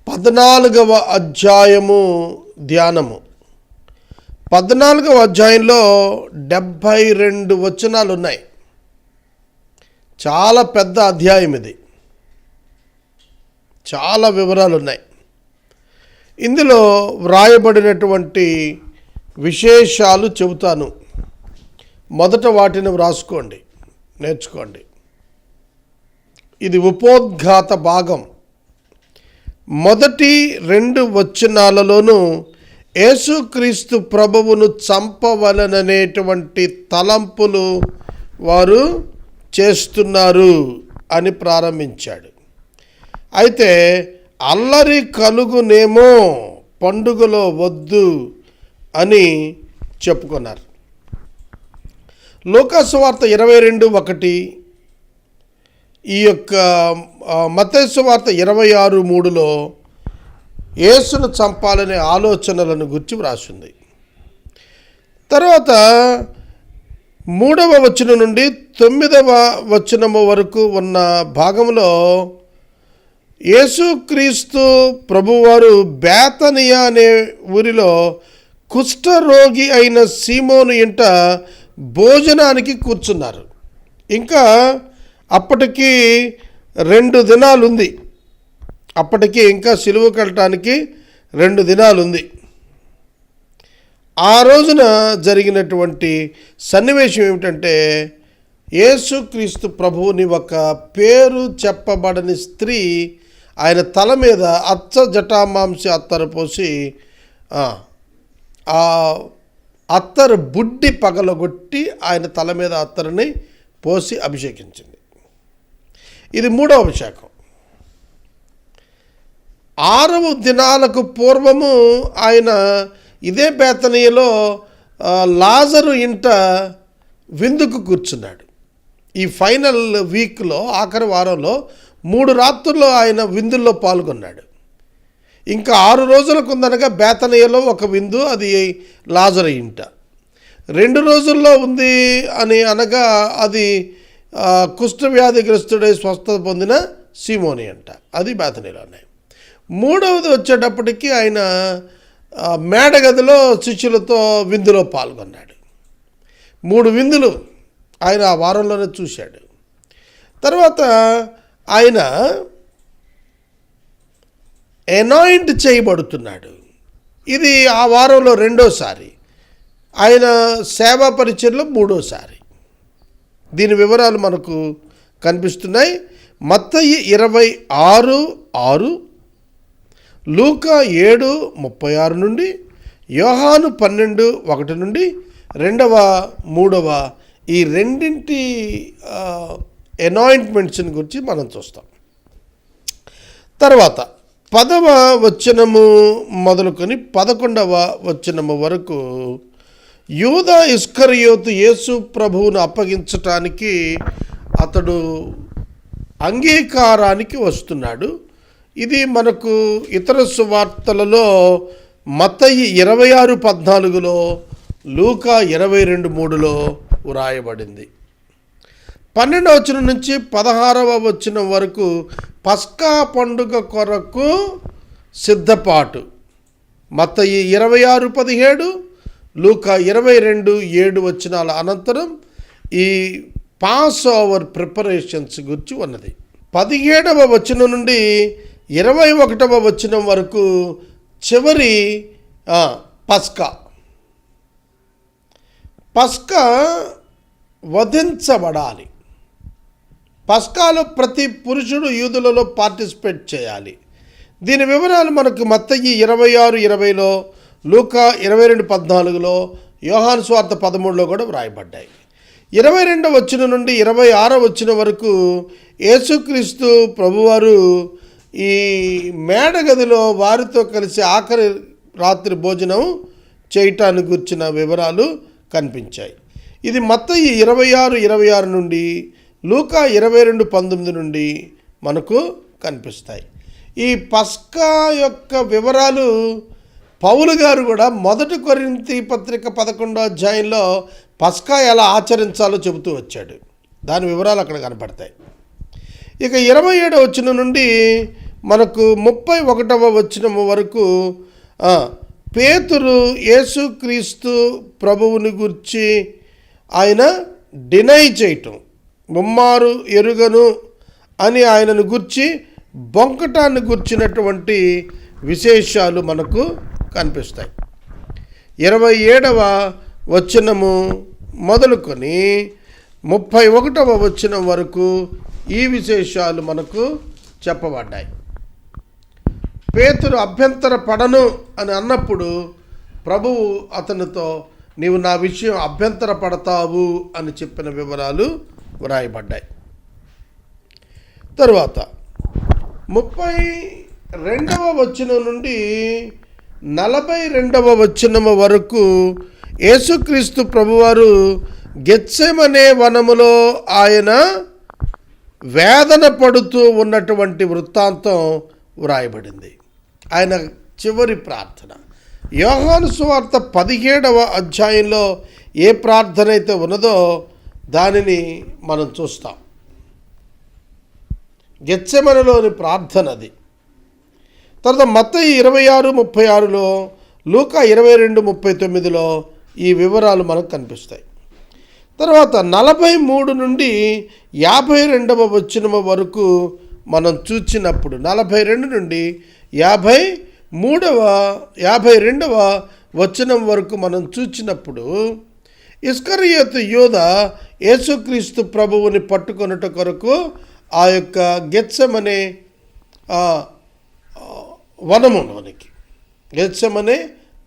14వ అధ్యాయము ధ్యానము. 14వ అధ్యాయంలో 72 వచనాలు ఉన్నాయి. చాలా పెద్ద అధ్యాయం ఇది. చాలా వివరాలు ఉన్నాయి. ఇందులో వ్రాయబడినటువంటి విశేషాలు చెబుతాను. మొదట వాటిని వ్రాసుకోండి, నేర్చుకోండి. ఇది ఉపోద్ఘాత భాగం. మొదటి 2 వచనాలలోనూ యేసుక్రీస్తు ప్రభువును చంపవలననేటువంటి తలంపులు వారు చేస్తున్నారు అని ప్రారంభించాడు. అయితే అల్లరి కలుగునేమో, పండుగలో వద్దు అని చెప్పుకున్నారు. లూకా సువార్త 22:1, ఈ యొక్క మత్తయి సువార్త 26:3లో యేసును చంపాలనే ఆలోచనలను గురించి వ్రాసింది. తర్వాత 3వ వచనం నుండి 9వ వచనము వరకు ఉన్న భాగంలో యేసుక్రీస్తు ప్రభువారు బేతనియా అనే ఊరిలో కుష్ఠరోగి అయిన సీమోను ఇంట భోజనానికి కూర్చున్నారు. ఇంకా అప్పటికి 2 దినాలు ఉంది. అప్పటికి ఇంకా సిలువకు వెళ్ళటానికి 2 దినాలు ఉంది. ఆ రోజున జరిగినటువంటి సన్నివేశం ఏమిటంటే, యేసుక్రీస్తు ప్రభువుని ఒక పేరు చెప్పబడని స్త్రీ ఆయన తల మీద అచ్చ జటామాంసి అత్తరు పోసి ఆ అత్తరు బుడ్డి పగలగొట్టి ఆయన తల మీద అత్తరుని పోసి అభిషేకించింది. ఇది 3వ అభిషేకం. 6వ దినాలకు పూర్వము ఆయన ఇదే బేతనీయలో లాజరు ఇంట విందుకు కూర్చున్నాడు. ఈ ఫైనల్ వీక్లో, ఆఖరి వారంలో 3 రాత్రుల్లో ఆయన విందుల్లో పాల్గొన్నాడు. ఇంకా 6 రోజులకు ఉందనగా బేతనీయలో ఒక విందు, అది లాజరు ఇంట. 2 రోజుల్లో ఉంది అని అనగా అది కుష్ఠవ్యాధిగ్రస్తుడై స్వస్థత పొందిన సీమోని అంట, అది బేతనీలోనే. 3వది వచ్చేటప్పటికి ఆయన మేడగదిలో శిష్యులతో విందులో పాల్గొన్నాడు. 3 విందులు ఆయన ఆ వారంలోనే చూశాడు. తర్వాత ఆయన అనాయింట్ చేయబడుతున్నాడు. ఇది ఆ వారంలో 2వసారి. ఆయన సేవా పరిచర్లో 3వసారి. దీని వివరాలు మనకు కనిపిస్తున్నాయి. మత్తయి 26:6, లూకా 7:36 నుండి, యోహాను 12:1 నుండి 2వ 3వ ఈ రెండింటి అనాయింట్మెంట్స్ని గురించి మనం చూస్తాం. తర్వాత 10వ వచనము మొదలుకొని 11వ వచనము వరకు యూదా ఇస్కరియోతు యేసు ప్రభువును అప్పగించటానికి అతడు అంగీకారానికి వస్తున్నాడు. ఇది మనకు ఇతర సువార్తలలో మత్తయి 26:14లో, లూకా 22:3లో వ్రాయబడింది. 12వ వచనం నుంచి 16వ వచనం వరకు పస్కా పండుగ కొరకు సిద్ధపాటు. మత్తయి 26:17, లూకా 22:7 వచనాల అనంతరం ఈ పాస్ ఓవర్ ప్రిపరేషన్స్ గురించి ఉన్నది. 17వ వచనం నుండి 21వ వచనం వరకు చివరి పస్కా వధించబడాలి. పస్కాలో ప్రతి పురుషుడు యూదులలో పార్టిసిపేట్ చేయాలి. దీని వివరాలు మనకు మత్తయి 26:20లో, లూకా 22:14లో, యోహాను సువార్త 13లో కూడా వ్రాయబడ్డాయి. 22వ వచనం నుండి 26వ వచనం వరకు యేసుక్రీస్తు ప్రభువారు ఈ మేడగదిలో వారితో కలిసి ఆఖరి రాత్రి భోజనం చేయటానికి గురించిన వివరాలు కనిపించాయి. ఇది మత్తయి 26:26 నుండి, లూకా 22:19 నుండి మనకు కనిపిస్తాయి. ఈ పస్కా యొక్క వివరాలు పౌలు గారు కూడా 1 కొరింథీ పత్రిక 11వ అధ్యాయంలో పస్కా ఎలా ఆచరించాలో చెబుతూ వచ్చాడు. దాని వివరాలు అక్కడ కనపడతాయి. ఇక 27వ వచనం నుండి మనకు 31వ వచనము వరకు పేతురు యేసుక్రీస్తు ప్రభువుని గురించి ఆయన డినై చేయటం, ముమ్మారు ఎరుగను అని ఆయనను గుర్చి బొంకటాన్ని గుర్చినటువంటి విశేషాలు మనకు కనిపిస్తాయి. 27వ వచనము మొదలుకొని 31వ వచనం వరకు ఈ విశేషాలు మనకు చెప్పబడ్డాయి. పేతురు అభ్యంతర పడను అని అన్నప్పుడు ప్రభువు అతనితో నీవు నా విషయం అభ్యంతర పడతావు అని చెప్పిన వివరాలు వ్రాయబడ్డాయి. తరువాత 32వ వచనం నుండి 42వ వచనం వరకు యేసుక్రీస్తు ప్రభువారు గెత్సెమనే వనములో ఆయన వేదన పడుతూ ఉన్నటువంటి వృత్తాంతం వ్రాయబడింది. ఆయన చివరి ప్రార్థన యోహాను సువార్త 17వ అధ్యాయంలో ఏ ప్రార్థన అయితే ఉన్నదో దానిని మనం చూస్తాం. గెత్సెమనెలోని ప్రార్థన అది. తర్వాత మత్తయి 26:36లో, లూకా 22:39లో ఈ వివరాలు మనకు కనిపిస్తాయి. తర్వాత 43 నుండి 52వ వచనం వరకు మనం చూచినప్పుడు 42 నుండి 52వ వచనం వరకు మనం చూచినప్పుడు ఇస్కరియోతు యూద యేసుక్రీస్తు ప్రభువుని పట్టుకొనుట కొరకు ఆ యొక్క గెత్సెమనే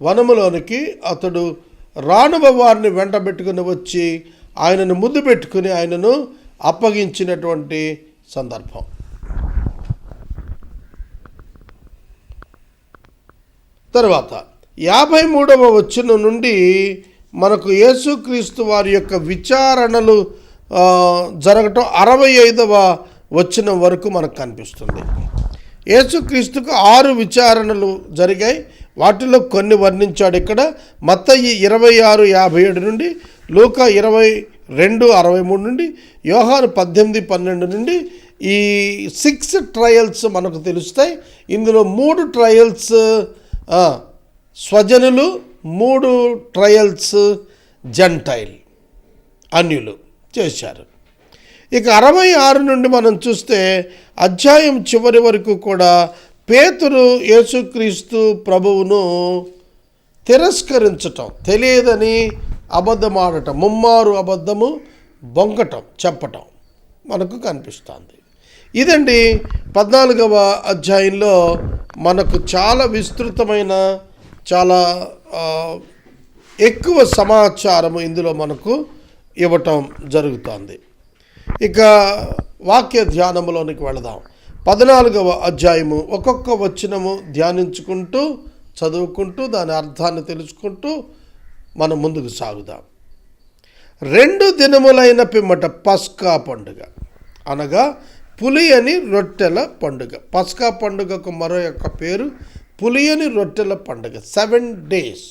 వనములోనికి అతడు రానువ వారిని వెంటబెట్టుకుని వచ్చి ఆయనను ముద్దు పెట్టుకుని ఆయనను అప్పగించినటువంటి సందర్భం. తర్వాత 53వ వచనం నుండి మనకు యేసుక్రీస్తు వారి యొక్క విచారణలు జరగటం 65వ వచనం వరకు మనకు కనిపిస్తుంది. యేసుక్రీస్తుకు 6 విచారణలు జరిగాయి. వాటిలో కొన్ని వర్ణించాడు ఇక్కడ. మత్తయి 26:57 నుండి, లూకా 22:63 నుండి, యోహాను 18:12 నుండి ఈ 6 ట్రయల్స్ మనకు తెలుస్తాయి. ఇందులో 3 ట్రయల్స్ స్వజనులు, 3 ట్రయల్స్ జెంటైల్ అన్యులు చేశారు. ఇక 66 నుండి మనం చూస్తే అధ్యాయం చివరి వరకు కూడా పేతురు యేసుక్రీస్తు ప్రభువును తిరస్కరించటం, తెలియదని అబద్ధమాడటం, ముమ్మారు అబద్ధము బొంకటం, చెప్పటం మనకు కనిపిస్తుంది. ఇదండి 14వ అధ్యాయంలో మనకు చాలా విస్తృతమైన, చాలా ఎక్కువ సమాచారము ఇందులో మనకు ఇవ్వటం జరుగుతుంది. ఇక వాక్య ధ్యానములోనికి వెళదాం. 14వ అధ్యాయము ఒక్కొక్క వచనము ధ్యానించుకుంటూ, చదువుకుంటూ, దాని అర్థాన్ని తెలుసుకుంటూ మనం ముందుకు సాగుదాం. 2 దినములైన పిమ్మట పస్కా పండుగ, అనగా పులియని రొట్టెల పండుగ. పస్కా పండుగకు మరో యొక్క పేరు పులియని రొట్టెల పండుగ. 7 days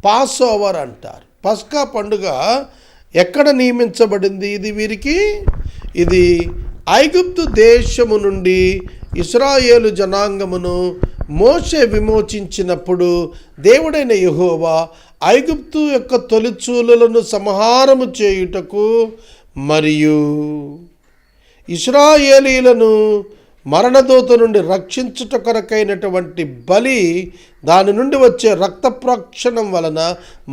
పాస్ ఓవర్ అంటారు. పస్కా పండుగ ఎక్కడ నియమించబడింది? ఇది ఐగుప్తు దేశము నుండి ఇశ్రాయేలు జనాంగమును మోషే విమోచించినప్పుడు దేవుడైన యెహోవా ఐగుప్తు యొక్క తొలిచూలులను సంహారము చేయుటకు మరియు ఇశ్రాయేలీలను మరణదూత నుండి రక్షించుట కొరకైనటువంటి బలి, దాని నుండి వచ్చే రక్త ప్రోక్షణం వలన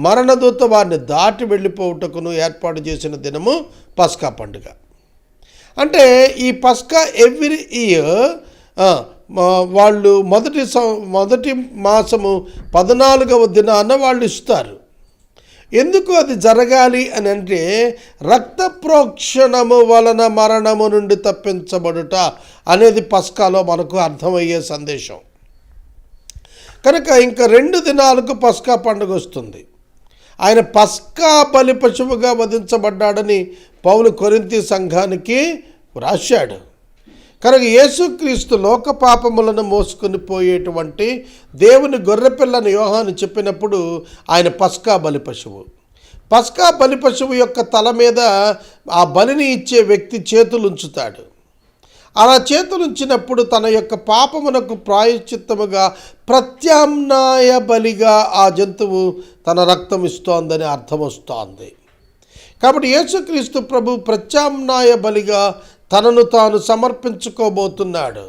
మరణదూత వారిని దాటి వెళ్ళిపోవుటకును ఏర్పాటు చేసిన దినము పస్కా పండుగ. అంటే ఈ పస్కా ఎవ్రీ ఇయర్ వాళ్ళు మొదటి మాసము 14వ దినాన వాళ్ళు ఇస్తారు. ఎందుకు అది జరగాలి అని అంటే రక్త ప్రోక్షణము వలన మరణము నుండి తప్పించబడుట అనేది పస్కాలో మనకు అర్థమయ్యే సందేశం. కనుక ఇంకా 2 దినాలకు పస్కా పండుగ వస్తుంది. ఆయన పస్కా బలి పశువుగా వధించబడ్డాడని పౌలు కొరింథీ సంఘానికి వ్రాశాడు. కనుక యేసుక్రీస్తు లోక పాపములను మోసుకొని పోయేటువంటి దేవుని గొర్రెపిల్లని యోహాను చెప్పినప్పుడు ఆయన పస్కా బలి పశువు. పస్కా బలి పశువు యొక్క తల మీద ఆ బలిని ఇచ్చే వ్యక్తి చేతులు ఉంచుతాడు. అలా చేతులుంచినప్పుడు తన యొక్క పాపమునకు ప్రాయశ్చిత్తముగా ప్రత్యామ్నాయ బలిగా ఆ జంతువు తన రక్తం ఇస్తోందని అర్థం వస్తోంది. కాబట్టి యేసుక్రీస్తు ప్రభు ప్రత్యామ్నాయ బలిగా తనను తాను సమర్పించుకోబోతున్నాడు.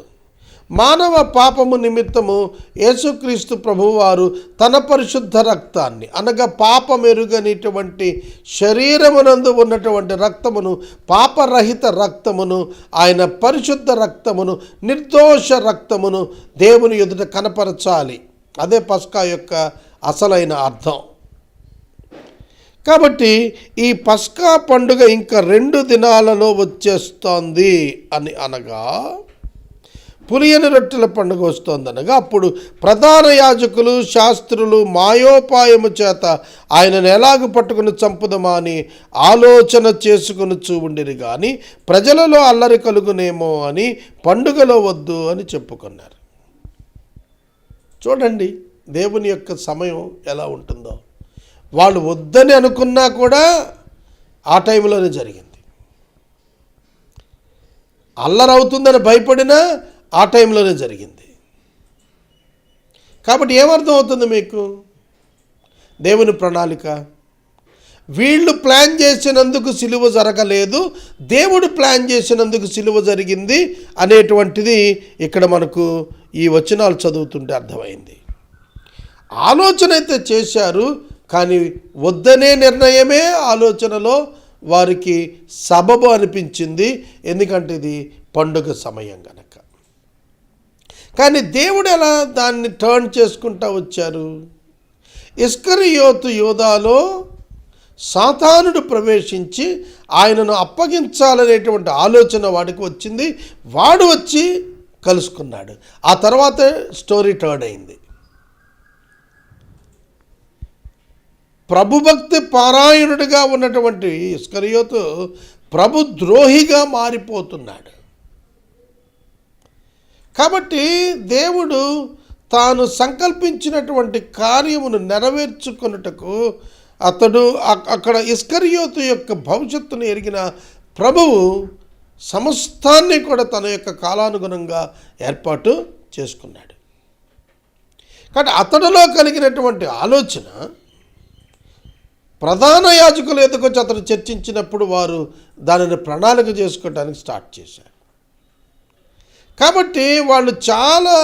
మానవ పాపము నిమిత్తము యేసుక్రీస్తు ప్రభువారు తన పరిశుద్ధ రక్తాన్ని, అనగా పాపమెరుగనిటువంటి శరీరమునందు ఉన్నటువంటి రక్తమును, పాపరహిత రక్తమును, ఆయన పరిశుద్ధ రక్తమును, నిర్దోష రక్తమును దేవుని ఎదుట కనపరచాలి. అదే పస్కా యొక్క అసలైన అర్థం. కాబట్టి ఈ పస్కా పండుగ ఇంకా 2 దినాలలో వచ్చేస్తోంది అని అనగా, పులియని రొట్టెల పండుగ వస్తోందనగా, అప్పుడు ప్రధాన యాజకులు, శాస్త్రులు మాయోపాయము చేత ఆయనను ఎలాగ పట్టుకుని చంపుదమా అని ఆలోచన చేసుకుని చూండిరి కానీ ప్రజలలో అల్లరి కలుగునేమో అని పండుగలో వద్దు అని చెప్పుకున్నారు. చూడండి దేవుని యొక్క సమయం ఎలా ఉంటుందో. వాళ్ళు వద్దని అనుకున్నా కూడా ఆ టైంలోనే జరిగింది. అల్లరవుతుందని భయపడినా ఆ టైంలోనే జరిగింది. కాబట్టి ఏమర్థం అవుతుంది మీకు? దేవుని ప్రణాళిక. వీళ్ళు ప్లాన్ చేసినందుకు సిలువ జరగలేదు, దేవుడు ప్లాన్ చేసినందుకు సిలువ జరిగింది అనేటువంటిది ఇక్కడ మనకు ఈ వచనాలు చదువుతుంటే అర్థమైంది. ఆలోచన అయితే చేశారు, కానీ వద్దనే నిర్ణయమే ఆలోచనలో వారికి సబబు అనిపించింది. ఎందుకంటే ఇది పండుగ సమయం గనక. కానీ దేవుడు ఎలా దాన్ని టర్న్ చేసుకుంటూ వచ్చారు? ఇస్కరియోతు యూదాలో సాతానుడు ప్రవేశించి ఆయనను అప్పగించాలనేటువంటి ఆలోచన వాడికి వచ్చింది. వాడు వచ్చి కలుసుకున్నాడు. ఆ తర్వాత స్టోరీ టర్న్ అయింది. ప్రభుభక్తి పారాయణుడిగా ఉన్నటువంటి ఇస్కరియోతు ప్రభు ద్రోహిగా మారిపోతున్నాడు. కాబట్టి దేవుడు తాను సంకల్పించినటువంటి కార్యమును నెరవేర్చుకొనుటకు అతడు అక్కడ ఇస్కరియోతు యొక్క భవిష్యత్తును ఎరిగిన ప్రభువు సమస్తాన్ని కూడా తన యొక్క కాలానుగుణంగా ఏర్పాటు చేసుకున్నాడు. కాబట్టి అతడిలో కలిగినటువంటి ఆలోచన ప్రధాన యాజకులు ఎదుకొచ్చి అతను చర్చించినప్పుడు వారు దానిని ప్రణాళిక చేసుకోవడానికి స్టార్ట్ చేశారు. కాబట్టి వాళ్ళు చాలా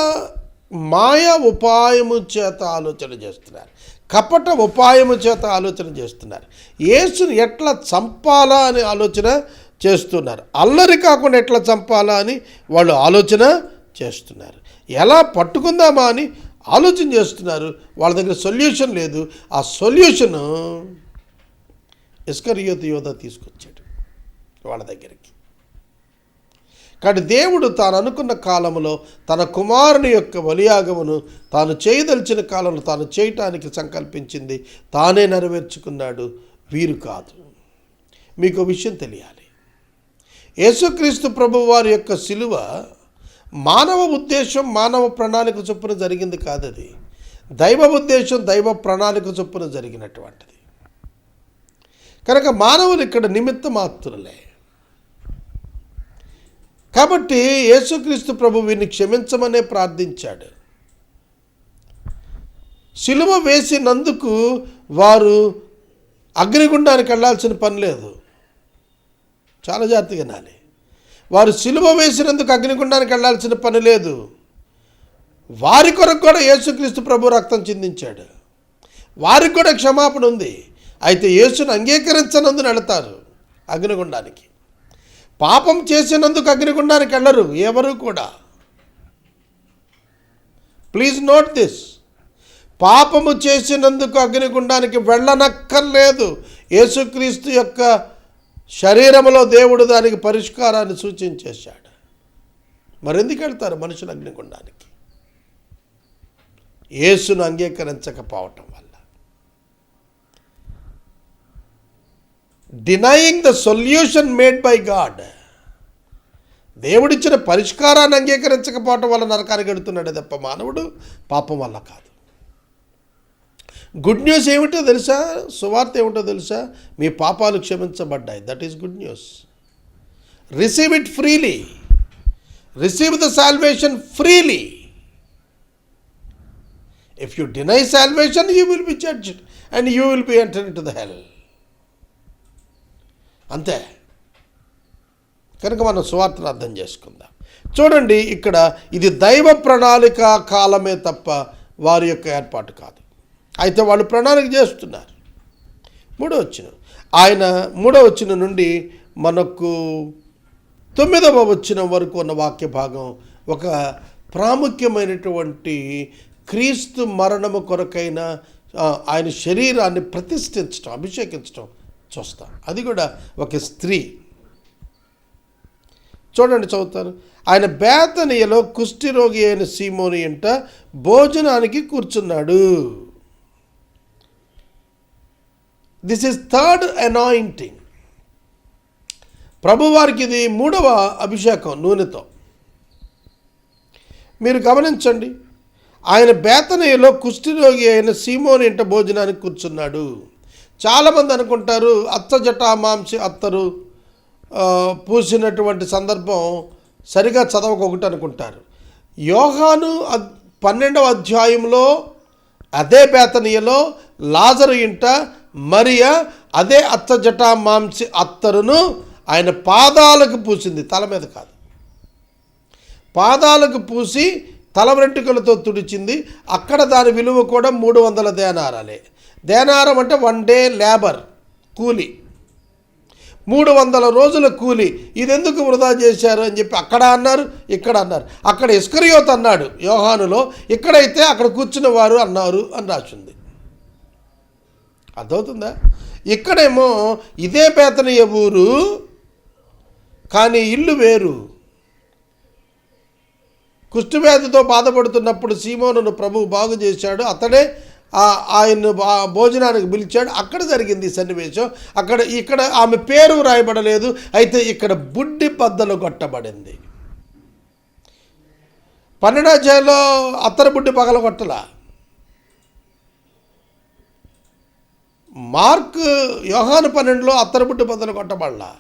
మాయా ఉపాయము చేత ఆలోచన చేస్తున్నారు, కపట ఉపాయము చేత ఆలోచన చేస్తున్నారు. యేసుని ఎట్లా చంపాలా అని ఆలోచన చేస్తున్నారు. అల్లరి కాకుండా ఎట్లా చంపాలా అని వాళ్ళు ఆలోచన చేస్తున్నారు. ఎలా పట్టుకుందామా అని ఆలోచన చేస్తున్నారు. వాళ్ళ దగ్గర సొల్యూషన్ లేదు. ఆ సొల్యూషను ఇస్కరియోతు యూదా తీసుకొచ్చాడు వాళ్ళ దగ్గరికి. కాబట్టి దేవుడు తాను అనుకున్న కాలంలో తన కుమారుని యొక్క బలియాగమును తాను చేయదలిచిన కాలంలో తాను చేయటానికి సంకల్పించింది తానే నెరవేర్చుకున్నాడు, వీరు కాదు. మీకు విషయం తెలియాలి, యేసుక్రీస్తు ప్రభు వారి యొక్క సిలువ మానవ ఉద్దేశం, మానవ ప్రణాళిక చొప్పున జరిగింది కాదు. అది దైవ ఉద్దేశం, దైవ ప్రణాళిక చొప్పున జరిగినటువంటిది. కనుక మానవులు ఇక్కడ నిమిత్త మాత్రులే. కాబట్టి యేసుక్రీస్తు ప్రభు వీరిని క్షమించమనే ప్రార్థించాడు. సిలువ వేసినందుకు వారు అగ్నిగుండానికి వెళ్ళాల్సిన పని లేదు. చాలా జాగ్రత్తగా వినాలి. వారు సిలువ వేసినందుకు అగ్నిగుండానికి వెళ్ళాల్సిన పని లేదు. వారి కొరకు కూడా యేసుక్రీస్తు ప్రభు రక్తం చిందించాడు. వారికి కూడా క్షమాపణ ఉంది. అయితే యేసును అంగీకరించనందుకు వెళతారు అగ్నిగుండానికి. పాపం చేసినందుకు అగ్నిగుండానికి వెళ్ళరు ఎవరు కూడా. Please note this. పాపము చేసినందుకు అగ్నిగుండానికి వెళ్ళనక్కర్లేదు. యేసుక్రీస్తు యొక్క శరీరములో దేవుడు దానికి పరిష్కారాన్ని సూచించేశాడు. మరెందుకు వెళ్తారు మనుషులు అగ్నిగుండానికి? యేసును అంగీకరించకపోవటం వల్ల. Denying the solution made by God. దేవుడిచ్చిన పరిష్కారాన్ని అంగీకరించకపోవటం వల్ల నరకానికి వెళుతున్నాడు తప్ప మానవుడు పాపం వల్ల కాదు. గుడ్ న్యూస్ ఏమిటో తెలుసా? సువార్త ఏమిటో తెలుసా? మీ పాపాలు క్షమించబడ్డాయి. That is good news. Receive it freely. receive the salvation freely. If you deny salvation, you will be judged and you will be entered into the hell. అంతే. కనుక మనం సువార్తను అర్థం చేసుకుందాం. చూడండి, ఇక్కడ ఇది దైవ ప్రణాళిక కాలమే తప్ప వారి యొక్క ఏర్పాటు కాదు. అయితే వాళ్ళు ప్రణాళిక చేస్తున్నారు. 3వ వచనం, ఆయన 3వ వచనం నుండి మనకు 9వ వచనం వరకు ఉన్న వాక్య భాగం ఒక ప్రాముఖ్యమైనటువంటి క్రీస్తు మరణము కొరకైన ఆయన శరీరాన్ని ప్రతిష్ఠించడం, అభిషేకించడం చూస్తాం. అది కూడా ఒక స్త్రీ. చూడండి, చదువుతాను. ఆయన బేతనియలో కుష్ఠరోగి అయిన సీమోని ఇంట భోజనానికి కూర్చున్నాడు. This is third anointing. ప్రభువారికి ఇది 3వ అభిషేకం నూనెతో. మీరు గమనించండి, ఆయన బేతనియలో కుష్ఠరోగి అయిన సీమోని ఇంట భోజనానికి కూర్చున్నాడు. చాలామంది అనుకుంటారు అత్తజటామాంసి అత్తరు పూసినటువంటి సందర్భం సరిగా చదవకొకటి అనుకుంటారు. యోహాను 12వ అధ్యాయంలో అదే బేతనియలో లాజరు ఇంట మరియా అదే అత్తజటామాంసి అత్తరును ఆయన పాదాలకు పూసింది, తల మీద కాదు. పాదాలకు పూసి తల వెంట్రుకలతో తుడిచింది. అక్కడ దాని విలువ కూడా 300 దేనారాలే. దేనారం అంటే 1 డే లేబర్, కూలి, 300 రోజుల కూలి. ఇదెందుకు వృధా చేశారు అని చెప్పి అక్కడ అన్నారు, ఇక్కడ అన్నారు. అక్కడ ఇస్కరియోతు అన్నాడు యోహానులో, ఇక్కడైతే అక్కడ కూర్చున్న వారు అన్నారు అని రాసింది. అర్థమవుతుందా? ఇక్కడేమో ఇదే బేతనియ ఊరు, కానీ ఇల్లు వేరు. కుష్ఠవ్యాధితో బాధపడుతున్నప్పుడు సీమోనును ప్రభువు బాగు చేశాడు. అతడే ఆయన్ను భోజనానికి పిలిచాడు. అక్కడ జరిగింది ఈ సన్నివేశం. ఇక్కడ ఆమె పేరు రాయబడలేదు. అయితే ఇక్కడ బుడ్డి బద్దలు కొట్టబడింది. 12వ అధ్యాయంలో అత్తరు బుడ్డి పగలగొట్టల. మార్క్ యోహాను 12లో అత్తరు బుడ్డి బద్దలు కొట్టబడలా.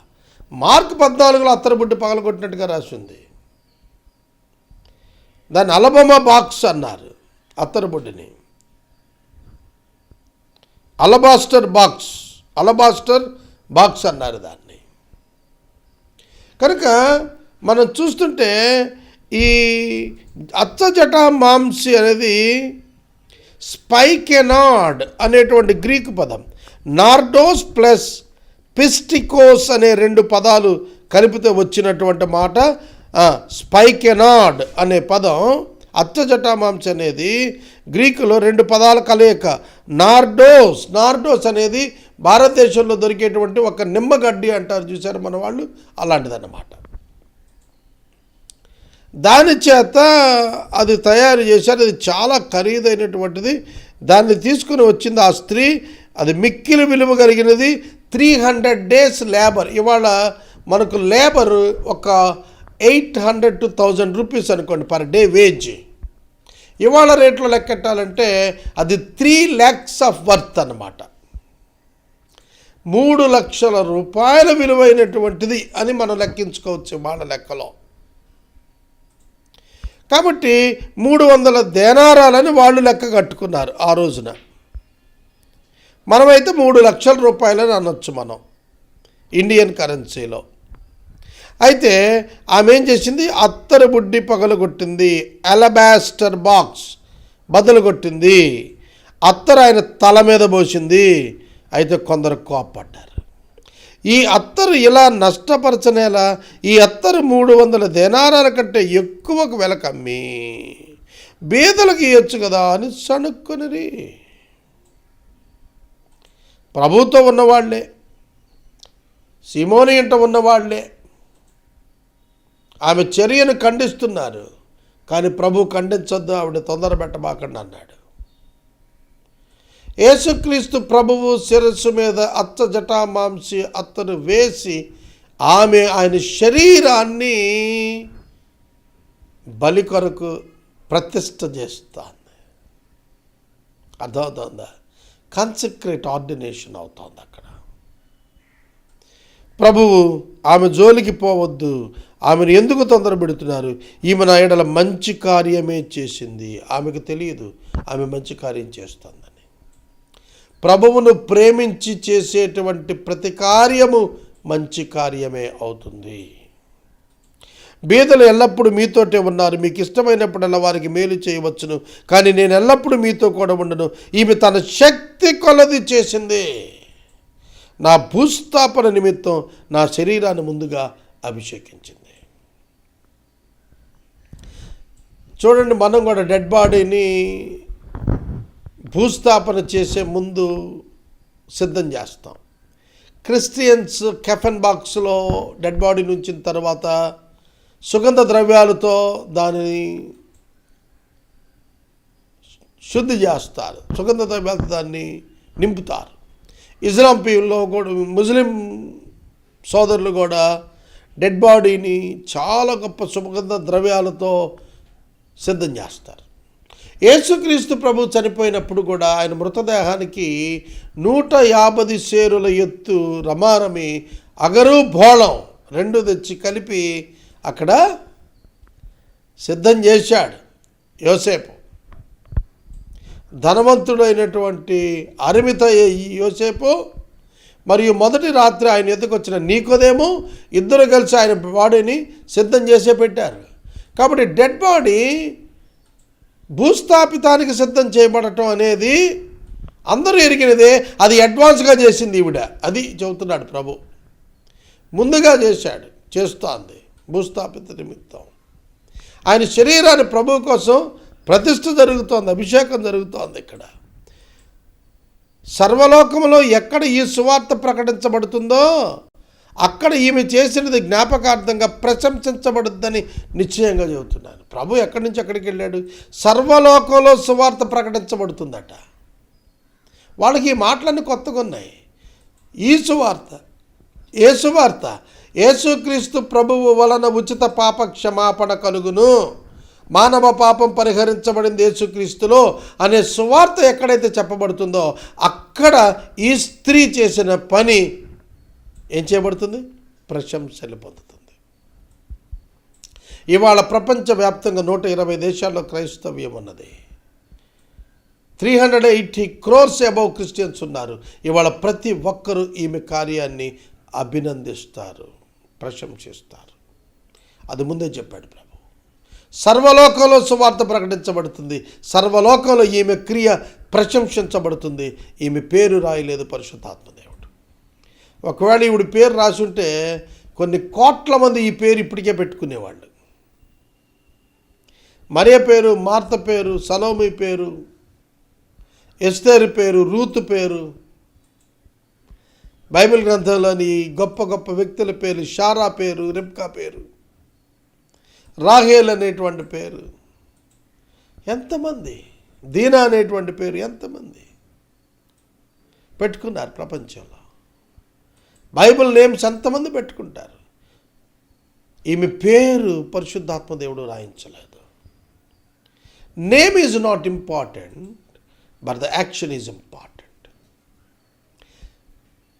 మార్క్ 14లో అత్తరు బుడ్డి పగలగొట్టినట్టుగా రాసింది. దాన్ని అలబమా బాక్స్ అన్నారు. అత్తరు బుడ్డిని అలబాస్టర్ బాక్స్ అన్నారు దాన్ని. కనుక మనం చూస్తుంటే ఈ అత్తజటామాంసి అనేది స్పైకెనాడ్ అనేటువంటి గ్రీకు పదం, నార్డోస్ ప్లస్ పిస్టికోస్ అనే 2 పదాలు కలిపితే వచ్చినటువంటి మాట స్పైకెనాడ్ అనే పదం. అత్తజటామాంసి అనేది గ్రీకులో 2 పదాల కలయిక. నార్డోస్ అనేది భారతదేశంలో దొరికేటువంటి ఒక నిమ్మగడ్డి అంటారు చూసారు మన వాళ్ళు, అలాంటిదన్నమాట. దాని చేత అది తయారు చేశారు. అది చాలా ఖరీదైనటువంటిది. దాన్ని తీసుకుని వచ్చింది ఆ స్త్రీ. అది మిక్కిలి విలువ కలిగినది. 300 days లేబర్. ఇవాళ మనకు లేబర్ ఒక 800 to 1000 రూపీస్ అనుకోండి పర్ డే వేజ్. ఇవాళ రేట్లో లెక్కెట్టాలంటే అది 3 lakhs ఆఫ్ వర్త్ అన్నమాట. 3 లక్షల రూపాయల విలువైనటువంటిది అని మనం లెక్కించుకోవచ్చు వాళ్ళ లెక్కలో. కాబట్టి 300 దేనారాలని వాళ్ళు లెక్క కట్టుకున్నారు ఆ రోజున. మనమైతే 3 లక్షల రూపాయలని అనొచ్చు మనం ఇండియన్ కరెన్సీలో. అయితే ఆమె ఏం చేసింది, అత్తరు బుడ్డి పగలగొట్టింది, అలబాస్టర్ బాక్స్ బదులు కొట్టింది, అత్తరు ఆయన తల మీద పోసింది. అయితే కొందరు కోప్పడ్డారు. ఈ అత్తరు ఇలా నష్టపరచనేలా, ఈ అత్తరు 300 దేనారాల కంటే ఎక్కువకు వెలకమ్మి బీదలకు ఇవ్వచ్చు కదా అని సణుక్కుని. ప్రభుతో ఉన్నవాళ్లే, సీమోని ఇంట ఉన్నవాళ్లే ఆమె చర్యను ఖండిస్తున్నారు. కానీ ప్రభు ఖండించొద్దు, ఆవిడ తొందర పెట్టబాకండి అన్నాడు. యేసుక్రీస్తు ప్రభువు శిరస్సు మీద అత్తజటామాంసి అత్తను వేసి ఆమె ఆయన శరీరాన్ని బలి కొరకు ప్రతిష్ఠ చేస్తుంది. అర్థమవుతుందా? కన్సక్రేట్ ఆర్డినేషన్ అవుతుంది అక్కడ. ప్రభువు ఆమె జోలికి పోవద్దు, ఆమెను ఎందుకు తొందర పెడుతున్నారు? ఈమె నా ఎడల మంచి కార్యమే చేసింది. ఆమెకు తెలియదు ఆమె మంచి కార్యం చేస్తుందని. ప్రభువును ప్రేమించి చేసేటువంటి ప్రతి కార్యము మంచి కార్యమే అవుతుంది. బీదలు ఎల్లప్పుడూ మీతోటే ఉన్నారు, మీకు ఇష్టమైనప్పుడల్లా వారికి మేలు చేయవచ్చును, కానీ నేను ఎల్లప్పుడూ మీతో కూడా ఉండను. ఈమె తన శక్తి కొలది చేసింది. నా భూస్థాపన నిమిత్తం నా శరీరాన్ని ముందుగా అభిషేకించింది. చూడండి, మనం కూడా డెడ్ బాడీని భూస్థాపన చేసే ముందు సిద్ధం చేస్తాం. క్రిస్టియన్స్ కెఫన్ బాక్స్లో డెడ్ బాడీ ఉంచిన తర్వాత సుగంధ ద్రవ్యాలతో దానిని శుద్ధి చేస్తారు, సుగంధ ద్రవ్యాలతో దాన్ని నింపుతారు. ఇస్లాం పీపుల్లో కూడా, ముస్లిం సోదరులు కూడా డెడ్ బాడీని చాలా గొప్ప సుగంధ ద్రవ్యాలతో సిద్ధం చేస్తారు. యేసుక్రీస్తు ప్రభు చనిపోయినప్పుడు కూడా ఆయన మృతదేహానికి 150 సేరుల ఎత్తు రమారమి అగరు బోళం 2 తెచ్చి కలిపి అక్కడ సిద్ధం చేశాడు యోసేపు. ధనవంతుడైనటువంటి అరిమిత యోసేపు మరియు మొదటి రాత్రి ఆయన ఎదుకు వచ్చిన నీకోదేమో ఇద్దరు కలిసి ఆయన బాడీని సిద్ధం చేసే పెట్టారు. కాబట్టి డెడ్ బాడీ భూస్థాపితానికి సిద్ధం చేయబడటం అనేది అందరూ ఎరిగినదే. అది అడ్వాన్స్గా చేసింది ఈవిడ, అది చెబుతున్నాడు ప్రభు. ముందుగా చేశాడు, చేస్తోంది భూస్థాపిత నిమిత్తం. ఆయన శరీరాన్ని ప్రభు కోసం ప్రతిష్ఠ జరుగుతోంది, అభిషేకం జరుగుతోంది. ఇక్కడ సర్వలోకంలో ఎక్కడ ఈ సువార్త ప్రకటించబడుతుందో అక్కడ ఈమె చేసినది జ్ఞాపకార్థంగా ప్రశంసించబడుద్దని నిశ్చయంగా చెబుతున్నాను. ప్రభు ఎక్కడి నుంచి ఎక్కడికి వెళ్ళాడు? సర్వలోకంలో సువార్త ప్రకటించబడుతుందట. వాళ్ళకి ఈ మాటలన్నీ కొత్తగా ఉన్నాయి. ఈ సువార్త, ఏ సువార్త? యేసుక్రీస్తు ప్రభువు వలన ఉచిత పాప క్షమాపణ కలుగును, మానవ పాపం పరిహరించబడింది యేసుక్రీస్తులో అనే సువార్త ఎక్కడైతే చెప్పబడుతుందో అక్కడ ఈ స్త్రీ చేసిన పని ఏం చేయబడుతుంది? ప్రశంసలు పొందుతుంది. ఇవాళ ప్రపంచవ్యాప్తంగా 120 దేశాల్లో క్రైస్తవ్యం ఉన్నది. 380 crores అబౌవ్ క్రిస్టియన్స్ ఉన్నారు. ఇవాళ ప్రతి ఒక్కరూ ఈమె కార్యాన్ని అభినందిస్తారు, ప్రశంసిస్తారు. అది ముందే చెప్పాడు ప్రభు. సర్వలోకంలో సువార్త ప్రకటించబడుతుంది, సర్వలోకంలో ఈమె క్రియ ప్రశంసించబడుతుంది. ఈమె పేరు రాయలేదు పరిశుద్ధాత్మ దేవుడు. ఒకవేళ ఈవిడ పేరు రాసి ఉంటే కొన్ని కోట్ల మంది ఈ పేరు ఇప్పటికే పెట్టుకునేవాళ్ళు. మరియ పేరు, మార్త పేరు, సలోమి పేరు, ఎస్తేరు పేరు, రూతు పేరు, బైబిల్ గ్రంథంలోని గొప్ప గొప్ప వ్యక్తుల పేరు, షారా పేరు, రిబ్కా పేరు, రాహేల్ అనేటువంటి పేరు, ఎంతమంది, దీనా అనేటువంటి పేరు, ఎంతమంది పెట్టుకున్నారు ప్రపంచంలో. బైబిల్ నేమ్స్ ఎంతమంది పెట్టుకుంటారు. ఈమె పేరు పరిశుద్ధాత్మ దేవుడు రాయించలేదు. Name is not important, but the action is important.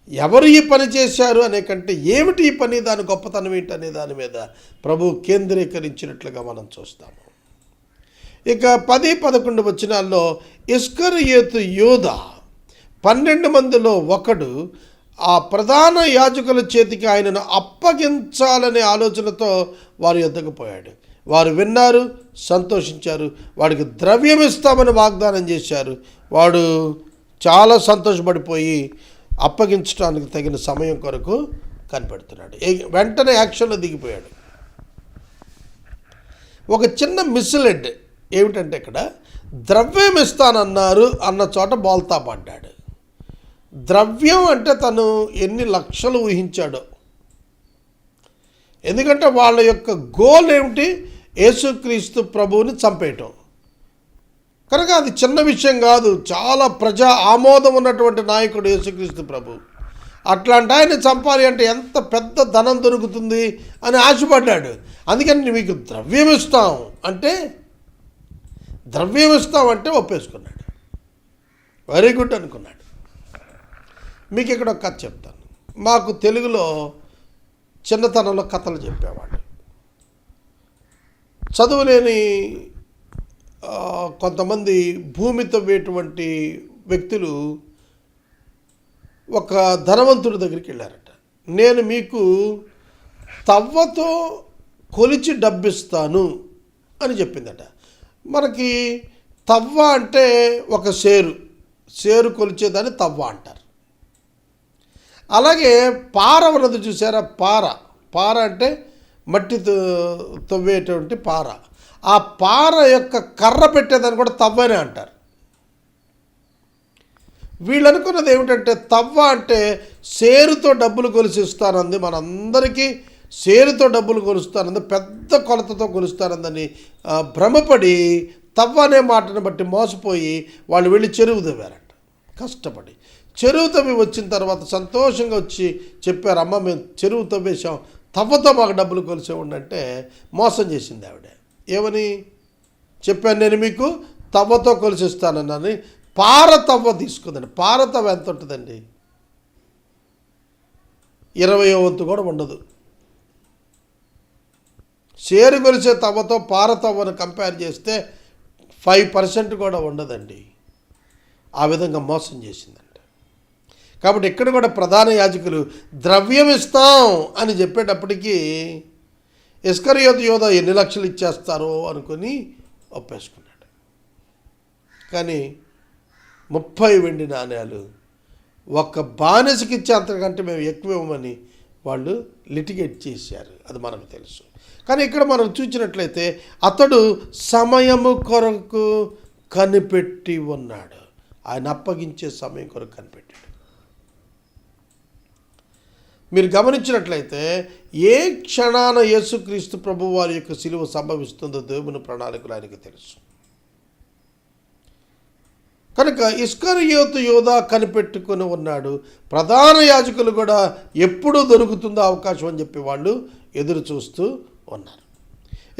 ఎవరు ఈ పని చేశారు అనే కంటే ఏమిటి ఈ పని, దాని గొప్పతనం ఏంటి అనే దాని మీద ప్రభు కేంద్రీకరించినట్లుగా మనం చూస్తాము. ఇక 10-11 వచనాల్లో ఇస్కరియోతు యూదా 12 మందిలో ఒకడు ఆ ప్రధాన యాజకుల చేతికి ఆయనను అప్పగించాలనే ఆలోచనతో వారి యొద్దకు పోయాడు. వారు విన్నారు, సంతోషించారు, వాడికి ద్రవ్యం ఇస్తామని వాగ్దానం చేశారు. వాడు చాలా సంతోషపడిపోయి అప్పగించడానికి తగిన సమయం కొరకు కనిపెడుతున్నాడు. వెంటనే యాక్షన్లో దిగిపోయాడు. ఒక చిన్న మిస్లెడ్ ఏమిటంటే, ఇక్కడ ద్రవ్యం ఇస్తానన్నారు అన్న చోట బోల్తా పడ్డాడు. ద్రవ్యం అంటే తను ఎన్ని లక్షలు ఊహించాడో. ఎందుకంటే వాళ్ళ యొక్క గోల్ ఏమిటి? యేసుక్రీస్తు ప్రభువుని చంపేయటం. కనుక అది చిన్న విషయం కాదు. చాలా ప్రజా ఆమోదం ఉన్నటువంటి నాయకుడు యేసుక్రీస్తు ప్రభు. అట్లాంటి ఆయన చంపాలి అంటే ఎంత పెద్ద ధనం దొరుకుతుంది అని ఆశపడ్డాడు. అందుకని మీకు ద్రవ్యం ఇస్తాం అంటే ఒప్పేసుకున్నాడు. వెరీ గుడ్ అనుకున్నాడు. మీకు ఇక్కడ ఒక కథ చెప్తాను. మాకు తెలుగులో చిన్నతనంలో కథలు చెప్పేవాళ్ళు. చదువులేని కొంతమంది భూమి తవ్వేటువంటి వ్యక్తులు ఒక ధనవంతుడి దగ్గరికి వెళ్ళారట. నేను మీకు తవ్వతో కొలిచి డబ్బిస్తాను అని చెప్పిందట. మనకి తవ్వ అంటే ఒక సేరు కొలిచేదాన్ని తవ్వ అంటారు. అలాగే పార ఉన్నది చూసారా, పార అంటే మట్టి తవ్వేటువంటి పార. ఆ పార యొక్క కర్ర పెట్టేదాన్ని కూడా తవ్వనే అంటారు. వీళ్ళు అనుకున్నది ఏమిటంటే తవ్వ అంటే సేరుతో డబ్బులు కొలిసిస్తానంది, మనందరికీ సేరుతో డబ్బులు కొలుస్తానంది, పెద్ద కొలతతో కొలుస్తానందని భ్రమపడి తవ్వ అనే మాటను బట్టి మోసపోయి వాళ్ళు వెళ్ళి చెరువు తవ్వారంట. కష్టపడి చెరువు తవ్వి వచ్చిన తర్వాత సంతోషంగా వచ్చి చెప్పారు, అమ్మ మేము చెరువు తవ్వేశాం, తవ్వతో మాకు డబ్బులు కొలిసేవండి అంటే మోసం చేసింది ఆవిడ. ఏమని చెప్పాను, నేను మీకు తవ్వతో కొలిసిస్తానని పార తవ్వ తీసుకుందండి. పార తవ్వ ఎంత ఉంటుందండి? 20వ వంతు కూడా ఉండదు. షేరు కొలిసే తవ్వతో పార తవ్వను కంపేర్ చేస్తే 5% కూడా ఉండదండి. ఆ విధంగా మోసం చేసిందండి. కాబట్టి ఇక్కడ కూడా ప్రధాన యాజకులు ద్రవ్యం ఇస్తాం అని చెప్పేటప్పటికీ ఇస్కరియోతు యోధ ఎన్ని లక్షలు ఇచ్చేస్తారో అనుకుని ఒప్పేసుకున్నాడు. కానీ 30 వెండి నాణ్యాలు ఒక్క బానిసకి ఇచ్చే అంతకంటే మేము ఎక్కువ ఇవ్వమని వాళ్ళు లిటిగేట్ చేశారు. అది మనకు తెలుసు. కానీ ఇక్కడ మనం చూసినట్లయితే అతడు సమయము కొరకు కనిపెట్టి ఉన్నాడు. ఆయన అప్పగించే సమయం కొరకు కనిపెట్టాడు. మీరు గమనించినట్లయితే ఏ క్షణాన యేసుక్రీస్తు ప్రభు వారి యొక్క శిలువ సంభవిస్తుందో దేవుని ప్రణాళికలు ఆయనకు తెలుసు. కనుక ఇస్కరియోతు యోధ కనిపెట్టుకుని ఉన్నాడు. ప్రధాన యాజకులు కూడా ఎప్పుడు దొరుకుతుందో అవకాశం అని చెప్పి వాళ్ళు ఎదురు చూస్తూ ఉన్నారు.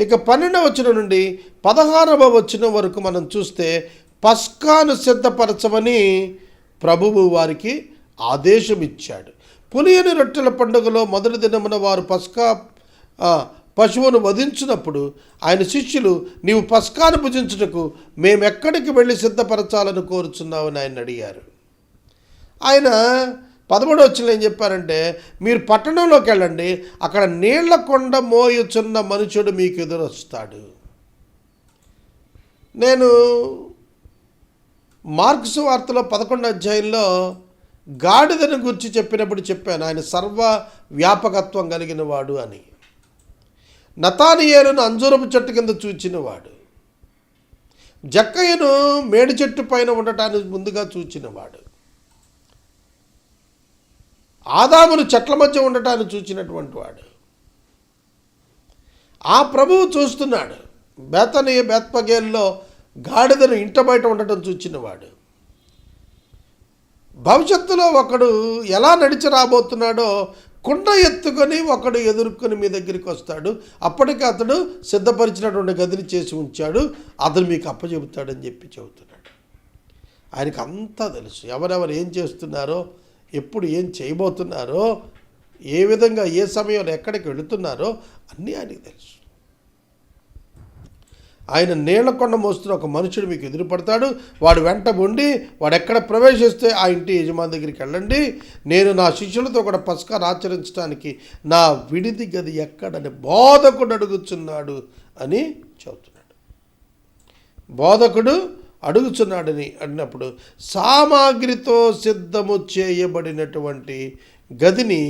ఇక 12వ వచనం నుండి 16వ వచనం వరకు మనం చూస్తే పస్కాను సిద్ధపరచమని ప్రభువు వారికి ఆదేశం ఇచ్చాడు. పులియని రొట్టెల పండుగలో మొదటి దినమున వారు పస్కా పశువును వధించినప్పుడు ఆయన శిష్యులు, నీవు పస్కాను భుజించుటకు మేమెక్కడికి వెళ్ళి సిద్ధపరచాలని కోరుచున్నావని ఆయన అడిగారు. ఆయన 13వ వచనంలో ఏం చెప్పారంటే, మీరు పట్టణంలోకి వెళ్ళండి, అక్కడ నీళ్ల కొండ మోయుచున్న మనుషుడు మీకు ఎదురొస్తాడు. నేను మార్క్సు వార్తలో 11వ అధ్యాయంలో గాడిదను గురించి చెప్పినప్పుడు చెప్పాను, ఆయన సర్వ వ్యాపకత్వం కలిగిన వాడు అని. నతానియేలును అంజూరపు చెట్టు కింద చూచినవాడు, జక్కయ్యను మేడి చెట్టు పైన ఉండటానికి ముందుగా చూచినవాడు, ఆదామును చెట్ల మధ్య ఉండటాన్ని చూచినటువంటి వాడు. ఆ ప్రభువు చూస్తున్నాడు. బేత్పగేల్లో గాడిదను ఇంట బయట ఉండటం చూచినవాడు. భవిష్యత్తులో ఒకడు ఎలా నడిచి రాబోతున్నాడో కుండ ఎత్తుకొని ఒకడు ఎదుర్కొని మీ దగ్గరికి వస్తాడు. అప్పటికి అతడు సిద్ధపరిచినటువంటి గదిని చేసి ఉంచాడు, అతను మీకు అప్పచెబుతాడని చెప్పి చెబుతున్నాడు. ఆయనకు అంతా తెలుసు. ఎవరెవరు ఏం చేస్తున్నారో, ఎప్పుడు ఏం చేయబోతున్నారో, ఏ విధంగా ఏ సమయంలో ఎక్కడికి వెళుతున్నారో అన్నీ ఆయనకు తెలుసు. ఆయన నీళ్లకొండ మోస్తున్న ఒక మనుషుడు మీకు ఎదురుపడతాడు, వాడు వెంట ఉండి వాడు ఎక్కడ ప్రవేశిస్తే ఆ ఇంటి యజమాని దగ్గరికి వెళ్ళండి, నేను నా శిష్యులతో కూడా పస్కాను ఆచరించడానికి నా విడిది గది ఎక్కడని బోధకుడు అడుగుచున్నాడు అని చెబుతున్నాడు. బోధకుడు అడుగుచున్నాడని అడిగినప్పుడు సామాగ్రితో సిద్ధము చేయబడినటువంటి గదిని,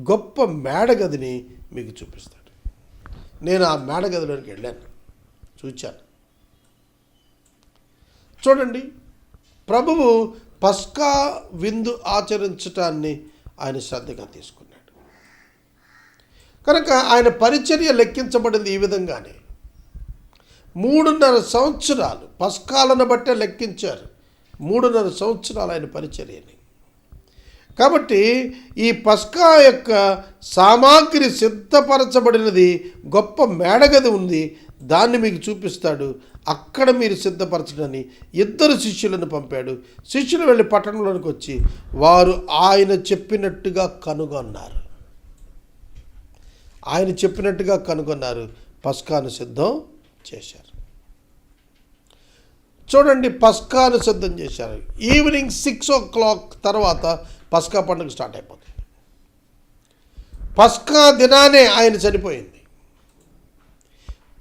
గొప్ప మేడ గదిని మీకు చూపిస్తాడు. నేను ఆ మేడ గదిలోకి వెళ్ళాను, చూచాను. చూడండి, ప్రభువు పస్కా విందు ఆచరించటాన్ని ఆయన శ్రద్ధగా తీసుకున్నాడు. కనుక ఆయన పరిచర్య లెక్కించబడింది ఈ విధంగానే. 3.5 సంవత్సరాలు పస్కాలను బట్టే లెక్కించారు. 3.5 సంవత్సరాలు ఆయన పరిచర్యని. కాబట్టి ఈ పస్కా యొక్క సామాగ్రి సిద్ధపరచబడినది, గొప్ప మేడగది ఉంది, దాన్ని మీకు చూపిస్తాడు. అక్కడ మీరు సిద్ధపరచడని 2 శిష్యులను పంపాడు. శిష్యులు వెళ్ళి పట్టణంలోనికి వచ్చి వారు ఆయన చెప్పినట్టుగా కనుగొన్నారు. పస్కాను సిద్ధం చేశారు. చూడండి, పస్కాను సిద్ధం చేశారు. ఈవినింగ్ 6 o'clock తర్వాత పస్కా పండుగ స్టార్ట్ అయిపోతుంది. పస్కా దినానే ఆయన చనిపోయింది.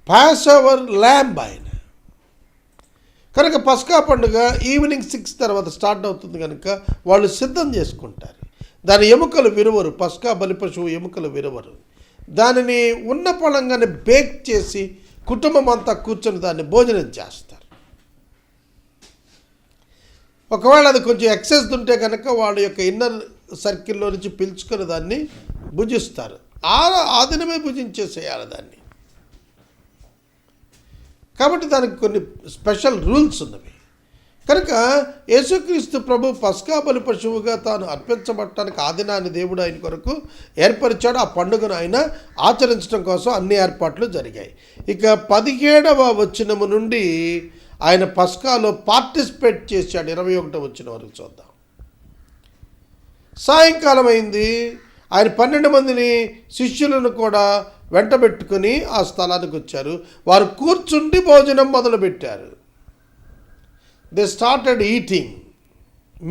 పాస్ ఓవర్ ల్యాంబ్ ఆయన. కనుక పస్కా పండుగ ఈవినింగ్ 6 తర్వాత స్టార్ట్ అవుతుంది కనుక వాళ్ళు సిద్ధం చేసుకుంటారు. దాని ఎముకలు విరవరు, పస్కా బలి పశువు ఎముకలు విరవరు. దానిని ఉన్న పొలంగానే బేక్ చేసి కుటుంబం అంతా కూర్చొని దాన్ని భోజనం చేస్తారు. ఒకవేళ అది కొంచెం ఎక్సెస్ ఉంటే కనుక వాళ్ళ యొక్క ఇన్నర్ సర్కిల్లో నుంచి పిలుచుకొని దాన్ని భుజిస్తారు. ఆ దినమే భుజించేసేయాలి దాన్ని. కాబట్టి దానికి కొన్ని స్పెషల్ రూల్స్ ఉన్నవి. కనుక యేసుక్రీస్తు ప్రభు పస్కా బలి పశువుగా తాను అర్పించబడటానికి ఆ దినాన్ని దేవుడు ఆయన కొరకు ఏర్పరిచాడు. ఆ పండుగను ఆయన ఆచరించడం కోసం అన్ని ఏర్పాట్లు జరిగాయి. ఇక 17వ వచనము నుండి ఆయన పస్కాలో పార్టిసిపేట్ చేశాడు. 21వ వచనం వరకు చూద్దాం. సాయంకాలం అయింది. ఆయన 12 మందిని శిష్యులను కూడా వెంటబెట్టుకుని ఆ స్థలానికి వచ్చారు. వారు కూర్చుండి భోజనం మొదలుపెట్టారు. They started eating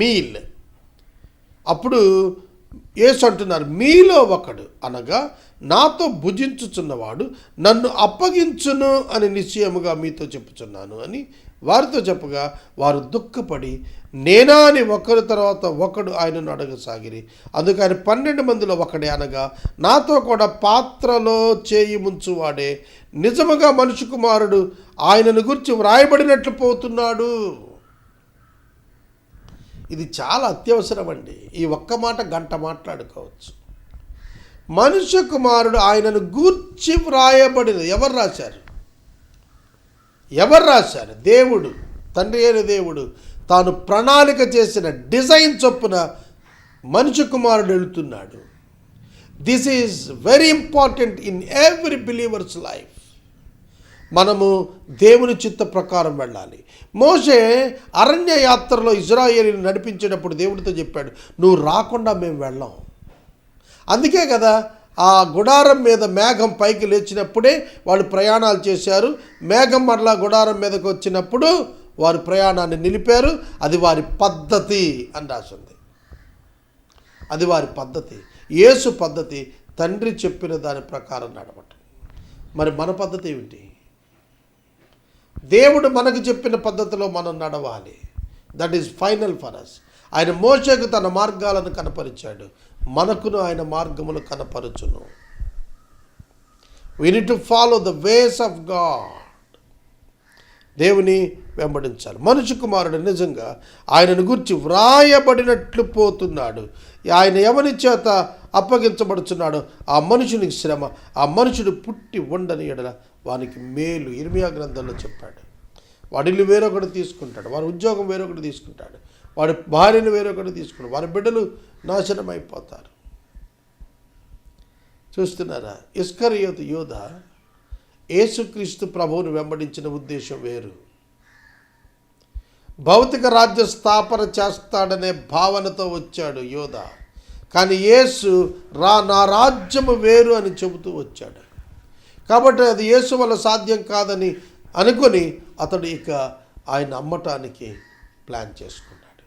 meal. అప్పుడు యేసు అంటున్నారు, మీలో ఒకడు అనగా నాతో భుజించుచున్నవాడు నన్ను అప్పగించును అని నిశ్చయముగా మీతో చెప్పుచున్నాను అని వారితో చెప్పగా వారు దుఃఖపడి నేనా అని ఒకరి తర్వాత ఒకడు ఆయనను అడగసాగిరి. అందుకు ఆయన 12 మందిలో ఒకడే అనగా నాతో కూడా పాత్రలో చేయి ముంచువాడే నిజముగా మనుష్య కుమారుడు ఆయనను గురించి వ్రాయబడినట్లు పోతున్నాడు. ఇది చాలా అత్యవసరం అండి. ఈ ఒక్క మాట గంట మాట్లాడుకోవచ్చు. మనుష్య కుమారుడు ఆయనను గూర్చి వ్రాయబడినది. ఎవరు రాశారు? దేవుడు, తండ్రి అయిన దేవుడు తాను ప్రణాళిక చేసిన డిజైన్ చొప్పున మనుష్య కుమారుడు వెళుతున్నాడు. This is very important in every believers life. మనము దేవుని చిత్త ప్రకారం వెళ్ళాలి. మోషే అరణ్య యాత్రలో ఇజ్రాయేలీని నడిపించేటప్పుడు దేవుడితో చెప్పాడు, నువ్వు రాకుండా మేము వెళ్ళాం. అందుకే కదా ఆ గుడారం మీద మేఘం పైకి లేచినప్పుడే వాళ్ళు ప్రయాణాలు చేశారు. మేఘం మరలా గుడారం మీదకి వచ్చినప్పుడు వారు ప్రయాణాన్ని నిలిపారు. అది వారి పద్ధతి అని రాసింది. అది వారి పద్ధతి. యేసు పద్ధతి తండ్రి చెప్పిన దాని ప్రకారం నడవటం. మరి మన పద్ధతి ఏమిటి? దేవుడు మనకు చెప్పిన పద్ధతిలో మనం నడవాలి. That is final for us. ఆయన మోషేకు తన మార్గాలను కనపరిచాడు, మనకును ఆయన మార్గములు కనపరచును. We need to follow the ways of God. దేవుని వెంబడించాలి. మనుష్య కుమారుడు నిజంగా ఆయనను గురించి వ్రాయబడినట్లు పోతున్నాడు. ఆయన ఎవరి చేత అప్పగించబడుచున్నాడు ఆ మనుషునికి శ్రమ, ఆ మనుషుడు పుట్టి ఉండని ఎడల వానికి మేలు. ఇర్మియా గ్రంథంలో చెప్పాడు. వాడి ఇల్లు వేరొకటి తీసుకుంటాడు, వారి ఉద్యోగం వేరొకటి తీసుకుంటాడు, వాడి భార్యను వేరొకటి తీసుకుంటాడు, వారి బిడ్డలు నాశనం అయిపోతారు. చూస్తున్నారా? ఇస్కరియోతు యూదా యేసుక్రీస్తు ప్రభువును వెంబడించిన ఉద్దేశం వేరు. భౌతిక రాజ్య స్థాపన చేస్తాడనే భావనతో వచ్చాడు యూదా. కానీ యేసు నా రాజ్యము వేరు అని చెబుతూ వచ్చాడు. కాబట్టి అది యేసు వల్ల సాధ్యం కాదని అనుకొని అతడు ఇక ఆయన అమ్మటానికి ప్లాన్ చేసుకున్నాడు.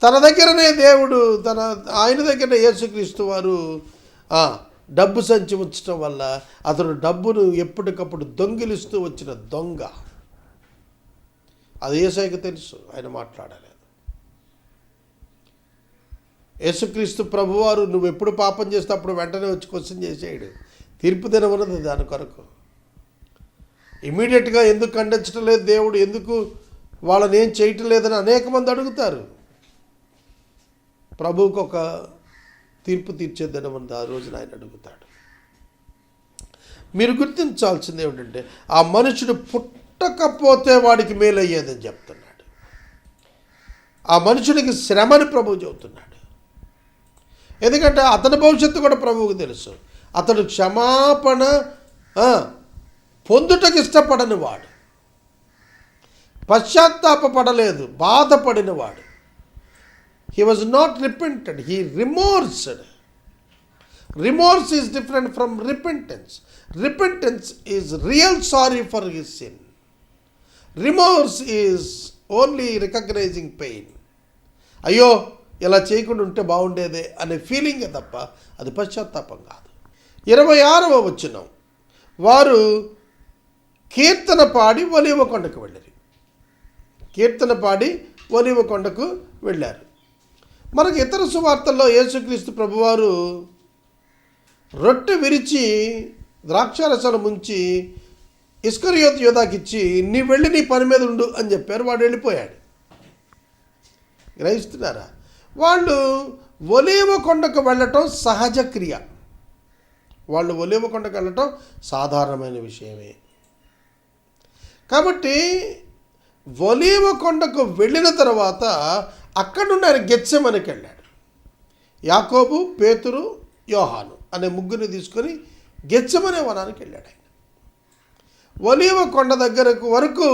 తన దగ్గరనే దేవుడు ఆయన దగ్గరనే యేసుక్రీస్తు వారు డబ్బు సంచి ఉంచడం వల్ల అతడు డబ్బును ఎప్పటికప్పుడు దొంగిలిస్తూ వచ్చిన దొంగ. అది యేసయ్యకు తెలుసు, ఆయన మాట్లాడలేదు. యేసుక్రీస్తు ప్రభువారు నువ్వు ఎప్పుడు పాపం చేస్తే అప్పుడు వెంటనే వచ్చి క్వశ్చన్ చేసేయడు. తీర్పు దినం ఉన్నది దాని కొరకు. ఇమీడియట్గా ఎందుకు ఖండించడం లేదు దేవుడు, ఎందుకు వాళ్ళని ఏం చేయటం లేదని అనేక మంది అడుగుతారు. ప్రభువుకు ఒక తీర్పు తీర్చేద్దాం ఉంది ఆ రోజున ఆయన అడుగుతాడు. మీరు గుర్తించాల్సింది ఏమిటంటే ఆ మనుషుడు పుట్టకపోతే వాడికి మేలయ్యేదని చెప్తున్నాడు. ఆ మనుషుడికి శ్రమని ప్రభువు చెబుతున్నాడు. ఎందుకంటే అతని భవిష్యత్తు కూడా ప్రభువుకు తెలుసు. అతడు క్షమాపణ పొందుటకు ఇష్టపడని వాడు, పశ్చాత్తాపడలేదు, బాధపడిన వాడు. He was not repented, he remorsed. Remorse is different from repentance. Repentance is real sorry for his sin. Remorse is only recognising pain. అయ్యో ఇలా చేయకుండా ఉంటే బాగుండేదే అనే ఫీలింగే తప్ప అది పశ్చాత్తాపం కాదు. 26వ వచనం, వారు కీర్తన పాడి ఒలీవ కొండకు వెళ్ళారు. కీర్తన పాడి ఒలీవ కొండకు వెళ్ళారు. మనకు ఇతర సువార్తల్లో యేసుక్రీస్తు ప్రభువారు రొట్టె విరిచి ద్రాక్షారసాలు ముంచి ఇస్కరియోతు యోధాకి ఇచ్చి, నీ వెళ్ళి నీ పని మీద ఉండు అని చెప్పారు. వాడు వెళ్ళిపోయాడు. గ్రహిస్తున్నారా? వాళ్ళు ఒలీవ కొండకు వెళ్ళటం సహజ క్రియ. వాళ్ళు ఒలీవ కొండకు వెళ్ళటం సాధారణమైన విషయమే. కాబట్టి ఒలీవ కొండకు వెళ్ళిన తర్వాత అక్కడ నుండి ఆయన గెత్సెమనికి వెళ్ళాడు. యాకోబు, పేతురు, యోహాను అనే ముగ్గురిని తీసుకొని గెత్సెమనే వనానికి వెళ్ళాడు ఆయన. ఒలీవ కొండ దగ్గరకు వరకు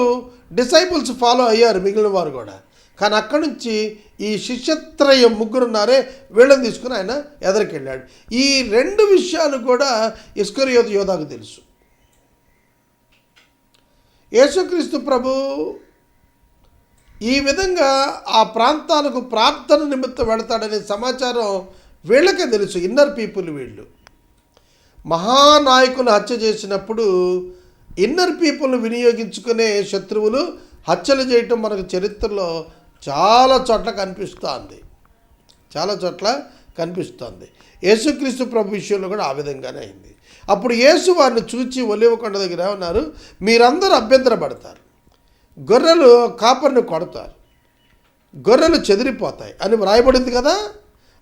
డిసైపుల్స్ ఫాలో అయ్యారు, మిగిలిన వారు కూడా. కానీ అక్కడి నుంచి ఈ శిష్యత్రయం ముగ్గురున్నారే, వీళ్ళని తీసుకుని ఆయన ఎదరికి వెళ్ళాడు. ఈ 2 విషయాలు కూడా ఇస్కరియోతు యోధాకు తెలుసు. యేసుక్రీస్తు ప్రభు ఈ విధంగా ఆ ప్రాంతాలకు ప్రార్థన నిమిత్తం వెళతాడనే సమాచారం వీళ్ళకే తెలుసు. ఇన్నర్ పీపుల్ వీళ్ళు. మహానాయకులు హత్య చేసినప్పుడు ఇన్నర్ పీపుల్ని వినియోగించుకునే శత్రువులు హత్యలు చేయటం మనకు చరిత్రలో చాలా చోట్ల కనిపిస్తుంది. చాలా చోట్ల కనిపిస్తుంది. యేసుక్రీస్తు ప్రభు విషయంలో కూడా ఆ విధంగానే అయింది. అప్పుడు యేసు వారిని చూచి ఒలీవ కొండ దగ్గర ఉన్నారు, మీరందరూ అభ్యంతరపడతారు, గొర్రెలు కాపరిని కొడతారు, గొర్రెలు చెదిరిపోతాయి అని వ్రాయబడింది కదా.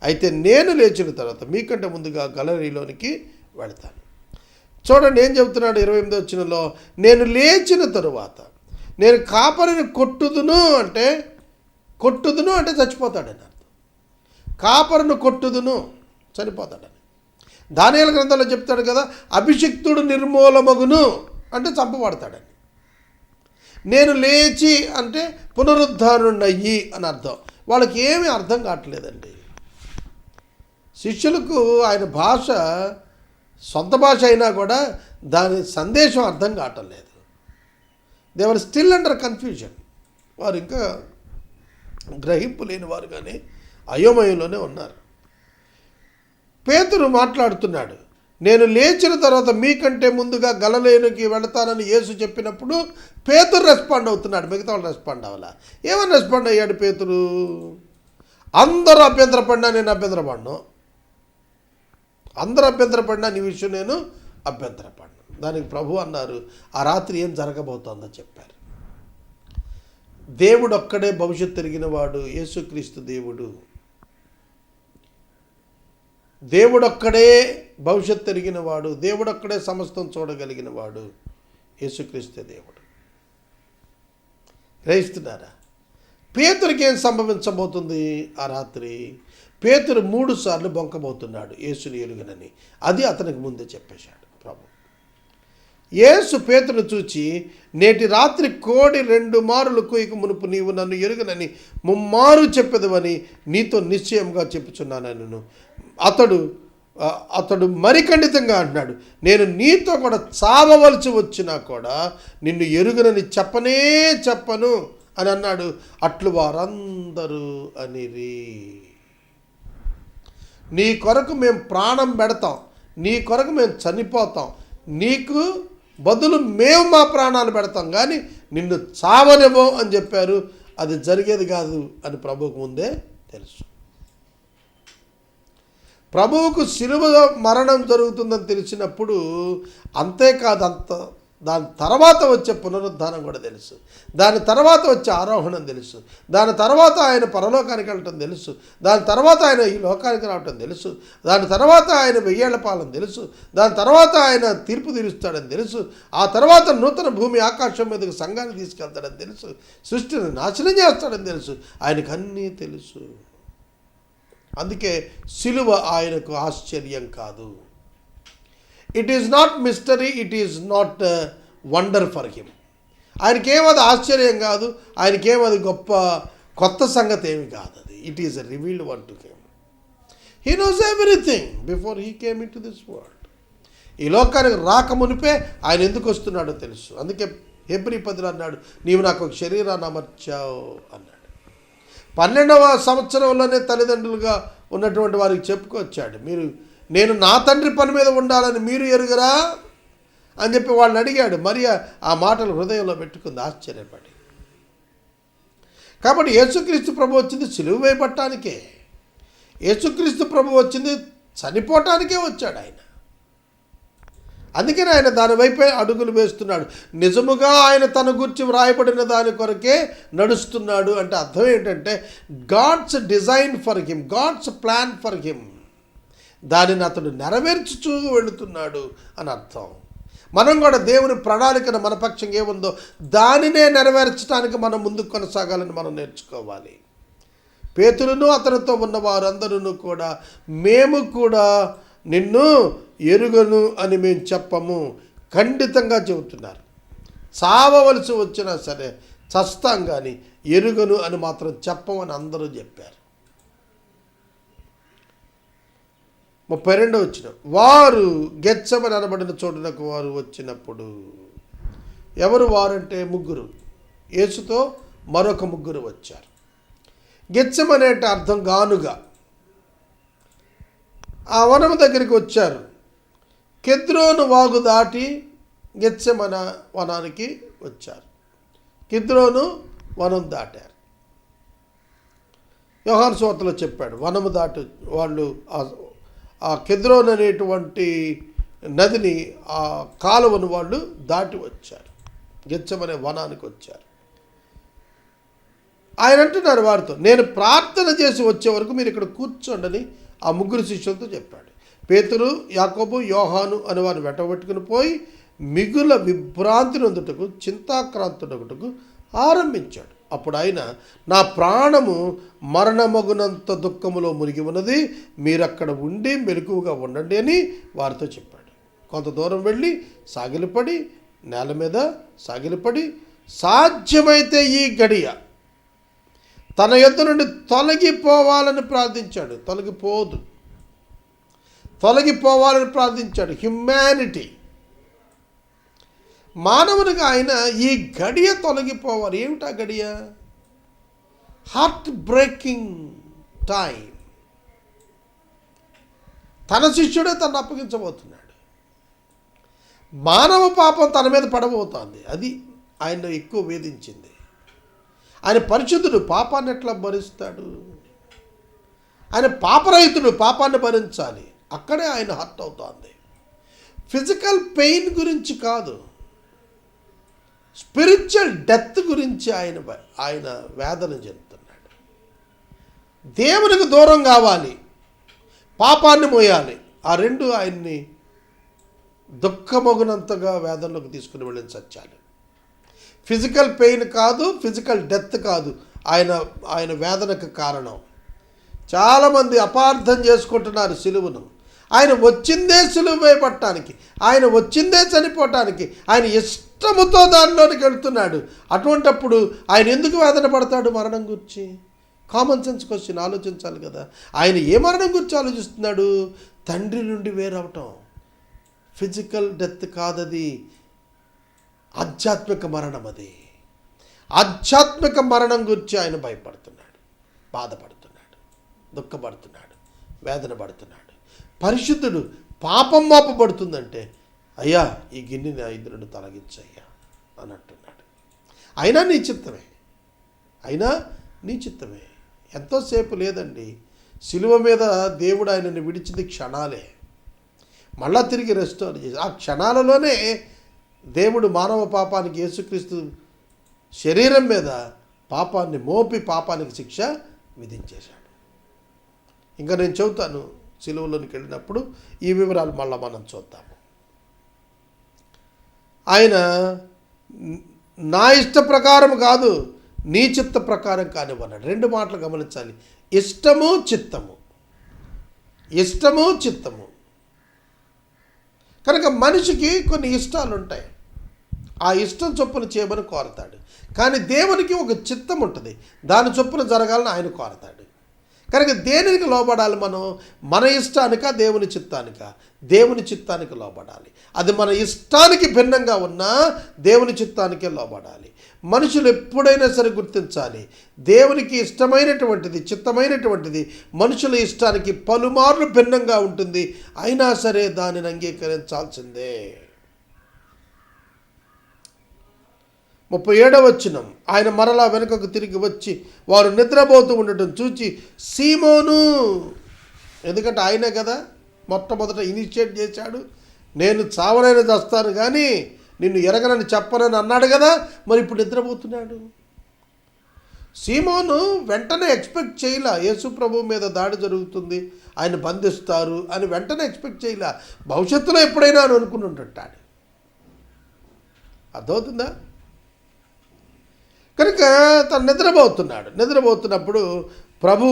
అయితే నేను లేచిన తర్వాత మీకంటే ముందుగా గలిలయలోనికి వెళతాను. చూడండి ఏం చెబుతున్నాడు 28వ వచనంలో, నేను లేచిన తరువాత నేను కాపరిని కొట్టుదును అంటే చచ్చిపోతాడని అర్థం. కాపరిని కొట్టుదును, చనిపోతాడని. దానియేలు గ్రంథంలో చెప్తాడు కదా, అభిషిక్తుడు నిర్మూలమగును అంటే చంపబడతాడని. నేను లేచి అంటే పునరుద్ధానుడయ్యి అని అర్థం. వాళ్ళకి ఏమీ అర్థం కావట్లేదండి. శిష్యులకు ఆయన భాష సొంత భాష అయినా కూడా దాని సందేశం అర్థం కావటం లేదు. They were still under confusion. వారు ఇంకా గ్రహింపు లేని వారు కానీ అయోమయంలోనే ఉన్నారు. పేతురు మాట్లాడుతున్నాడు, నేను లేచిన తర్వాత మీకంటే ముందుగా గలిలయలోకి వెళతానని యేసు చెప్పినప్పుడు పేతురు రెస్పాండ్ అవుతున్నాడు. మిగతా వాళ్ళు రెస్పాండ్ అవ్వాలా? ఏమని రెస్పాండ్ అయ్యాడు పేతురు? అందరూ అభ్యంతరపడినా నేను అభ్యంతరపడను, అందరూ అభ్యంతరపడినా నీ విషయం నేను అభ్యంతరపడను. దానికి ప్రభు అన్నారు, ఆ రాత్రి ఏం జరగబోతోందో చెప్పారు. దేవుడు ఒక్కడే భవిష్యత్తు ఎరిగిన వాడు. యేసుక్రీస్తు దేవుడు. దేవుడొక్కడే భవిష్యత్తు ఎరిగిన వాడు. దేవుడొక్కడే సమస్తం చూడగలిగిన వాడు. యేసుక్రీస్తే దేవుడు. గ్రహిస్తున్నారా? పేతురికి ఏం సంభవించబోతుంది ఆ రాత్రి? పేతురు 3 సార్లు బొంకబోతున్నాడు యేసుని ఎరుగనని. అది అతనికి ముందే చెప్పేశాడు ప్రభు. యేసు పేతురును చూచి, నేటి రాత్రి కోడి 2 మారులు కూయక మునుపు నీవు నన్ను ఎరుగనని 3 మారు చెప్పెదవని నీతో నిశ్చయంగా చెప్పుచున్నాను. అతడు మరి ఖండితంగా అంటున్నాడు, నేను నీతో కూడా చావవలసి వచ్చినా కూడా నిన్ను ఎరుగనని చెప్పను అని అన్నాడు. అట్లు వారందరూ అనిరి. నీ కొరకు మేము ప్రాణం పెడతాం, నీ కొరకు మేము చనిపోతాం, నీకు బదులు మేము మా ప్రాణాలు పెడతాం, కానీ నిన్ను చావనివ్వం అని చెప్పారు. అది జరిగేది కాదు అని ప్రభువుకు ముందే తెలుసు. ప్రభువుకు శిలువ మరణం జరుగుతుందని తెలిసినప్పుడు అంతేకాదు, దాని తర్వాత వచ్చే పునరుద్ధానం కూడా తెలుసు, దాని తర్వాత వచ్చే ఆరోహణం తెలుసు, దాని తర్వాత ఆయన పరలోకానికి వెళ్ళటం తెలుసు, దాని తర్వాత ఆయన ఈ లోకానికి రావటం తెలుసు, దాని తర్వాత ఆయన 1000 ఏళ్ల పాలన తెలుసు, దాని తర్వాత ఆయన తీర్పు తీరుస్తాడని తెలుసు, ఆ తర్వాత నూతన భూమి ఆకాశం మీదకి సంఘాన్ని తీసుకెళ్తాడని తెలుసు, సృష్టిని నాశనం చేస్తాడని తెలుసు. ఆయనకు అన్నీ తెలుసు. అందుకే సిలువ ఆయనకు ఆశ్చర్యం కాదు. It is not mystery, it is not wonder for him. ఆయనకేమది ఆశ్చర్యం కాదు, ఆయనకేమది కొత్త సంగతి ఏమి కాదు. అది it is revealed one to him. He knows everything before he came in to this world. ఈ లోకానికి రాక మునిపే ఆయన ఎందుకు వస్తున్నాడో తెలుసు. అందుకే హెబ్రీ 10 అన్నాడు, నీవు నాకు ఒక శరీరాన్ని అమర్చావు అన్నాడు. 12వ సంవత్సరంలోనే తల్లిదండ్రులుగా ఉన్నటువంటి వారికి చెప్పుకొచ్చాడు, నేను నా తండ్రి పని మీద ఉండాలని మీరు ఎరుగరా అని చెప్పి వాళ్ళని అడిగాడు. మరి ఆ మాటలు హృదయంలో పెట్టుకుంది ఆశ్చర్యపడి. కాబట్టి యేసుక్రీస్తు ప్రభు వచ్చింది సిలువ వేయబట్టానికే. యేసుక్రీస్తు ప్రభు వచ్చింది చనిపోవటానికే వచ్చాడు ఆయన. అందుకని ఆయన దాని వైపే అడుగులు వేస్తున్నాడు. నిజముగా ఆయన తన గురించి వ్రాయబడిన దాని కొరకే నడుస్తున్నాడు అంటే అర్థం ఏంటంటే God's design for him, God's plan for him, దానిని అతడు నెరవేర్చుచూ వెళుతున్నాడు అని అర్థం. మనం కూడా దేవుని ప్రణాళికను మన పక్షంగా ఏముందో దానినే నెరవేర్చడానికి మనం ముందుకు కొనసాగాలని మనం నేర్చుకోవాలి. పేతురును అతనితో ఉన్న వారందరూ కూడా మేము కూడా నిన్ను ఎరుగను అని మేము చెప్పము ఖండితంగా చెబుతున్నారు. చావవలసి వచ్చినా సరే చస్తాం కానీ ఎరుగను అని మాత్రం చెప్పమని అందరూ చెప్పారు. 32 వచ్చిన వారు గెత్సెమని అనబడిన చోటునకు వారు వచ్చినప్పుడు, ఎవరు వారంటే ముగ్గురు, యేసుతో మరొక ముగ్గురు వచ్చారు. గెత్సెమని అంటే అర్థం గానుగా. ఆ వనము దగ్గరికి వచ్చారు. కెద్రోను వాగు దాటి గెత్సెమన వనానికి వచ్చారు. కిద్రోను వనం దాటారు. యోహాను సువార్తలో చెప్పాడు, వనము దాటి వాళ్ళు ఆ కెద్రోన్ అనేటువంటి నదిని, ఆ కాలువను వాళ్ళు దాటి వచ్చారు. గెత్సెమనే వనానికి వచ్చారు. ఆయన అంటున్నారు వారితో, నేను ప్రార్థన చేసి వచ్చే వరకు మీరు ఇక్కడ కూర్చోండి ఆ ముగ్గురు శిష్యులతో చెప్పాడు. పేతురు, యాకోబు, యోహాను అని వారిని వెంటబెట్టుకుని పోయి మిగుల విభ్రాంతి నొందుటకు చింతాక్రాంతుడొకటకు ఆరంభించాడు. అప్పుడు ఆయన, నా ప్రాణము మరణమగునంత దుఃఖములో మునిగి ఉన్నది, మీరక్కడ ఉండి మెలకువగా ఉండండి అని వారితో చెప్పాడు. కొంత దూరం వెళ్ళి సాగిలపడి నేల మీద సాగిలపడి, సాధ్యమైతే ఈ గడియ తన యొద్ద నుండి తొలగిపోవాలని ప్రార్థించాడు. తొలగిపోవాలని ప్రార్థించాడు. హ్యుమానిటీ, మానవునిగా ఆయన ఈ గడియ తొలగిపోవాలి. ఏమిటా గడియ? Heart breaking time. తన శిష్యుడే తను అప్పగించబోతున్నాడు. మానవ పాపం తన మీద పడబోతోంది. అది ఆయన ఎక్కువ వేధించింది. ఆయన పరిశుద్ధుడు, పాపాన్ని ఎట్లా భరిస్తాడు? ఆయన పాపరహితుడు, పాపాన్ని భరించాలి. అక్కడే ఆయన హర్ట్ అవుతోంది. ఫిజికల్ పెయిన్ గురించి కాదు, స్పిరిచువల్ డెత్ గురించి ఆయన వేదన చెందుతున్నాడు. దేవునికి దూరం కావాలి, పాపాన్ని మోయాలి. ఆ రెండు ఆయన్ని దుఃఖమగునంతగా వేదనలోకి తీసుకుని వెళ్ళిన సత్యాలు. ఫిజికల్ పెయిన్ కాదు, ఫిజికల్ డెత్ కాదు ఆయన వేదనకు కారణం. చాలామంది అపార్థం చేసుకుంటున్నారు సిలువను. ఆయన వచ్చిందే సిలువ వేయబట్టానికి, ఆయన వచ్చిందే చనిపోవటానికి. ఆయన ఇష్టముతో దానిలోనికి వెళ్తున్నాడు. అటువంటప్పుడు ఆయన ఎందుకు వేదన పడతాడు మరణం గురించి? కామన్ సెన్స్ క్వశ్చన్ ఆలోచించాలి కదా. ఆయన ఏ మరణం గురించి ఆలోచిస్తున్నాడు? తండ్రి నుండి వేరవటం. ఫిజికల్ డెత్ కాదది, ఆధ్యాత్మిక మరణం. అది ఆధ్యాత్మిక మరణం గురించి ఆయన భయపడుతున్నాడు, బాధపడుతున్నాడు, దుఃఖపడుతున్నాడు, వేదన పడుతున్నాడు. పరిశుద్ధుడు, పాపం మోపబడుతుందంటే, అయ్యా ఈ గిన్నెని 5 నుండి తొలగించయ్యా అని అంటున్నాడు. అయినా నీ చిత్తమే. ఎంతోసేపు లేదండి. సిలువ మీద దేవుడు ఆయనని విడిచింది క్షణాలే. మళ్ళా తిరిగి రెస్టోర్ చేసి ఆ క్షణాలలోనే దేవుడు మానవ పాపానికి యేసుక్రీస్తు శరీరం మీద పాపాన్ని మోపి పాపానికి శిక్ష విధించేశాడు. ఇంకా నేను చెబుతాను సిలువలోనికి వెళ్ళినప్పుడు ఈ వివరాలు మళ్ళీ మనం చూద్దాము. ఆయన నా ఇష్ట ప్రకారం కాదు, నీ చిత్త ప్రకారం కానివ్వన్నాడు. 2 మాటలు గమనించాలి. ఇష్టము చిత్తము. కనుక మనిషికి కొన్ని ఇష్టాలు ఉంటాయి. ఆ ఇష్టం చొప్పున చేయమని కోరతాడు. కానీ దేవునికి ఒక చిత్తం ఉంటుంది, దాని చొప్పున జరగాలని ఆయన కోరతాడు. కనుక దేనికి లోబడాలి మనం? మన ఇష్టానికా దేవుని చిత్తానికా? దేవుని చిత్తానికి లోబడాలి. అది మన ఇష్టానికి భిన్నంగా ఉన్నా దేవుని చిత్తానికే లోబడాలి. మనుషులు ఎప్పుడైనా సరే గుర్తించాలి, దేవునికి ఇష్టమైనటువంటిది, చిత్తమైనటువంటిది మనుషుల ఇష్టానికి పలుమార్లు భిన్నంగా ఉంటుంది. అయినా సరే దానిని అంగీకరించాల్సిందే. 37వ వచనం, ఆయన మరలా వెనుకకు తిరిగి వచ్చి వారు నిద్రపోతూ ఉండటం చూచి సీమోను, ఎందుకంటే ఆయనే కదా మొట్టమొదట ఇనిషియేట్ చేశాడు, నేను చావనైనా చస్తాను కానీ నిన్ను ఎరగనని చెప్పనని అన్నాడు కదా, మరి ఇప్పుడు నిద్రపోతున్నాడు. సీమోను వెంటనే ఎక్స్పెక్ట్ చేయలా యేసు ప్రభు మీద దాడి జరుగుతుంది, ఆయన బంధిస్తారు అని వెంటనే ఎక్స్పెక్ట్ చేయలా. భవిష్యత్తులో ఎప్పుడైనా అని అనుకుని ఉంటాడు. అర్థమవుతుందా? కనుక తను నిద్రపోతున్నప్పుడు ప్రభు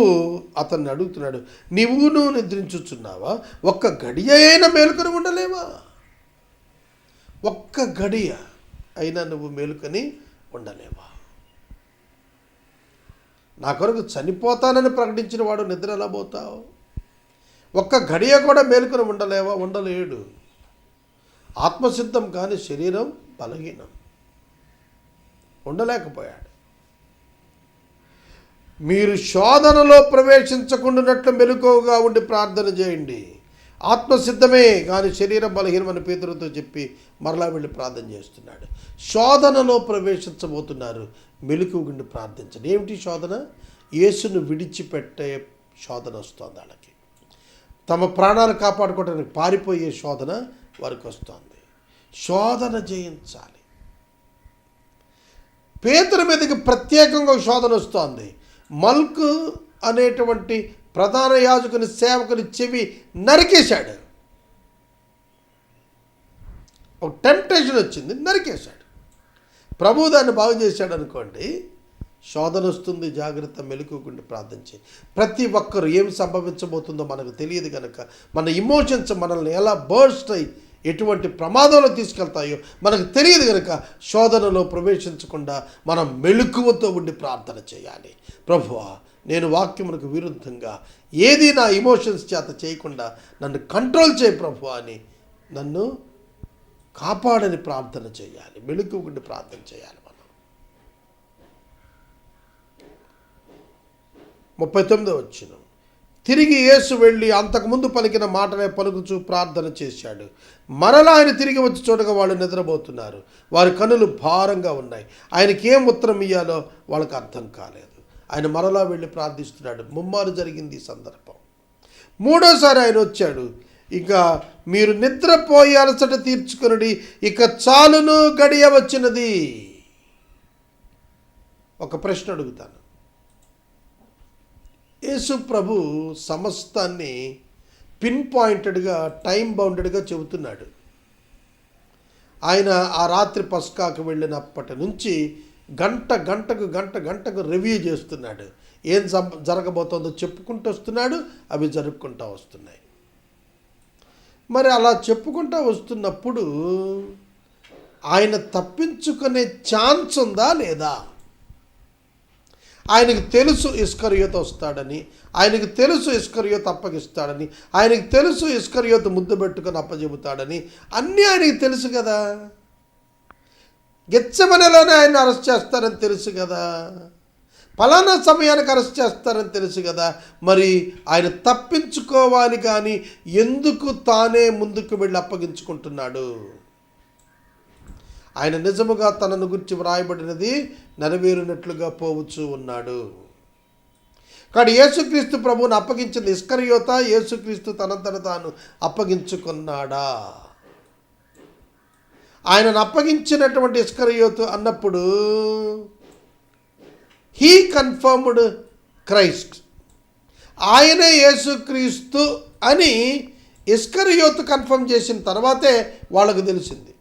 అతన్ని అడుగుతున్నాడు, నువ్వు నిద్రించుచున్నావా? ఒక్క గడియ అయినా మేలుకొని ఉండలేవా? ఒక్క గడియ అయినా నువ్వు మేలుకొని ఉండలేవా? నా కొరకు చనిపోతానని ప్రకటించిన వాడు నిద్ర ఎలా పోతావు? ఒక్క గడియ కూడా మేలుకొని ఉండలేవా? ఉండలేడు. ఆత్మసిద్ధం కానీ శరీరం బలహీనం, ఉండలేకపోయాడు. మీరు శోధనలో ప్రవేశించకుండానట్లు మెలకువగా ఉండి ప్రార్థన చేయండి. ఆత్మసిద్ధమే కానీ శరీరం బలహీనమని పేతురుతో చెప్పి మరలా వెళ్ళి ప్రార్థన చేస్తున్నాడు. శోధనలో ప్రవేశించబోతున్నారు, మెలకువగుండి ప్రార్థించండి. ఏమిటి శోధన? యేసును విడిచిపెట్టే శోధన వస్తుంది వాళ్ళకి. తమ ప్రాణాలు కాపాడుకోవడానికి పారిపోయే శోధన వారికి వస్తుంది. శోధన జయించాలి. పేతురు మీదకి ప్రత్యేకంగా శోధన వస్తోంది. మల్కు అనేటువంటి ప్రధాన యాజకుని సేవకుని చెవి నరికేశాడు. ఒక టెంప్టేషన్ వచ్చింది, నరికేశాడు. ప్రభు దాన్ని బాగు చేశాడు అనుకోండి. శోధన వస్తుంది, జాగ్రత్త, మెలకువగుండి ప్రార్థించి. ప్రతి ఒక్కరు ఏం సంభవించబోతుందో మనకు తెలియదు కనుక మన ఇమోషన్స్ మనల్ని ఎలా బర్స్ట్ అయ్యి ఎటువంటి ప్రమాదంలో తీసుకెళ్తాయో మనకు తెలియదు కనుక శోధనలో ప్రవేశించకుండా మనం మెలకువతో ఉండి ప్రార్థన చేయాలి. ప్రభువా, నేను వాక్యమునకు విరుద్ధంగా ఏది నా ఇమోషన్స్ చేత చేయకుండా నన్ను కంట్రోల్ చేయి ప్రభువా అని నన్ను కాపాడని ప్రార్థన చేయాలి. మెలకువగుండి ప్రార్థన చేయాలి. మనం 39వ వచనం, తిరిగి యేసు వెళ్ళి అంతకుముందు పలికిన మాటనే పలుకుచూ ప్రార్థన చేశాడు. మరలా ఆయన తిరిగి వచ్చి చూడగా వాళ్ళు నిద్రపోతున్నారు. వారి కన్నులు భారంగా ఉన్నాయి. ఆయనకి ఏం ఉత్తరం ఇయ్యాలో వాళ్ళకి అర్థం కాలేదు. ఆయన మరలా వెళ్ళి ప్రార్థిస్తున్నాడు. ముమ్మారు జరిగింది ఈ సందర్భం. 3వసారి ఆయన వచ్చాడు. ఇక మీరు నిద్రపోయి అలసట తీర్చుకొనుడి, ఇక చాలును, గడియ వచ్చినది. ఒక ప్రశ్న అడుగుతాను. యేసు ప్రభు సమస్తాన్ని పిన్ పాయింటెడ్గా, టైం బౌండెడ్గా చెబుతున్నాడు. ఆయన ఆ రాత్రి పస్కాకు వెళ్ళినప్పటి నుంచి గంటకు రివ్యూ చేస్తున్నాడు. ఏం జరగబోతోందో చెప్పుకుంటూ వస్తున్నాడు. అవి జరుపుకుంటూ వస్తున్నాయి. మరి అలా చెప్పుకుంటూ వస్తున్నప్పుడు ఆయన తప్పించుకునే ఛాన్స్ ఉందా లేదా? ఆయనకు తెలుసు ఇస్కరియోతు వస్తాడని, ఆయనకు తెలుసు ఇస్కరియోతు అప్పగిస్తాడని, ఆయనకు తెలుసు ఇస్కరియోతు ముద్దు పెట్టుకొని అప్పచెబుతాడని, అన్నీ ఆయనకి తెలుసు కదా. గెత్సెమనేలోనే ఆయన అరెస్ట్ చేస్తారని తెలుసు కదా. ఫలానా సమయానికి అరెస్ట్ చేస్తారని తెలుసు కదా. మరి ఆయన తప్పించుకోవాలి కానీ ఎందుకు తానే ముందుకు వెళ్ళి అప్పగించుకుంటున్నాడు? ఆయన నిజముగా తనను గురించి వ్రాయబడినది నెరవేరినట్లుగా పోవచ్చు ఉన్నాడు. కానీ యేసుక్రీస్తు ప్రభువును అప్పగించింది ఇస్కరియోత, యేసుక్రీస్తు తనంతట తాను అప్పగించుకున్నాడా? ఆయనను అప్పగించినటువంటి ఇస్కరియోతు అన్నప్పుడు హీ కన్ఫర్మ్డ్ క్రైస్ట్, ఆయనే యేసుక్రీస్తు అని ఇస్కరియోతు కన్ఫర్మ్ చేసిన తర్వాతే వాళ్ళకు తెలిసింది.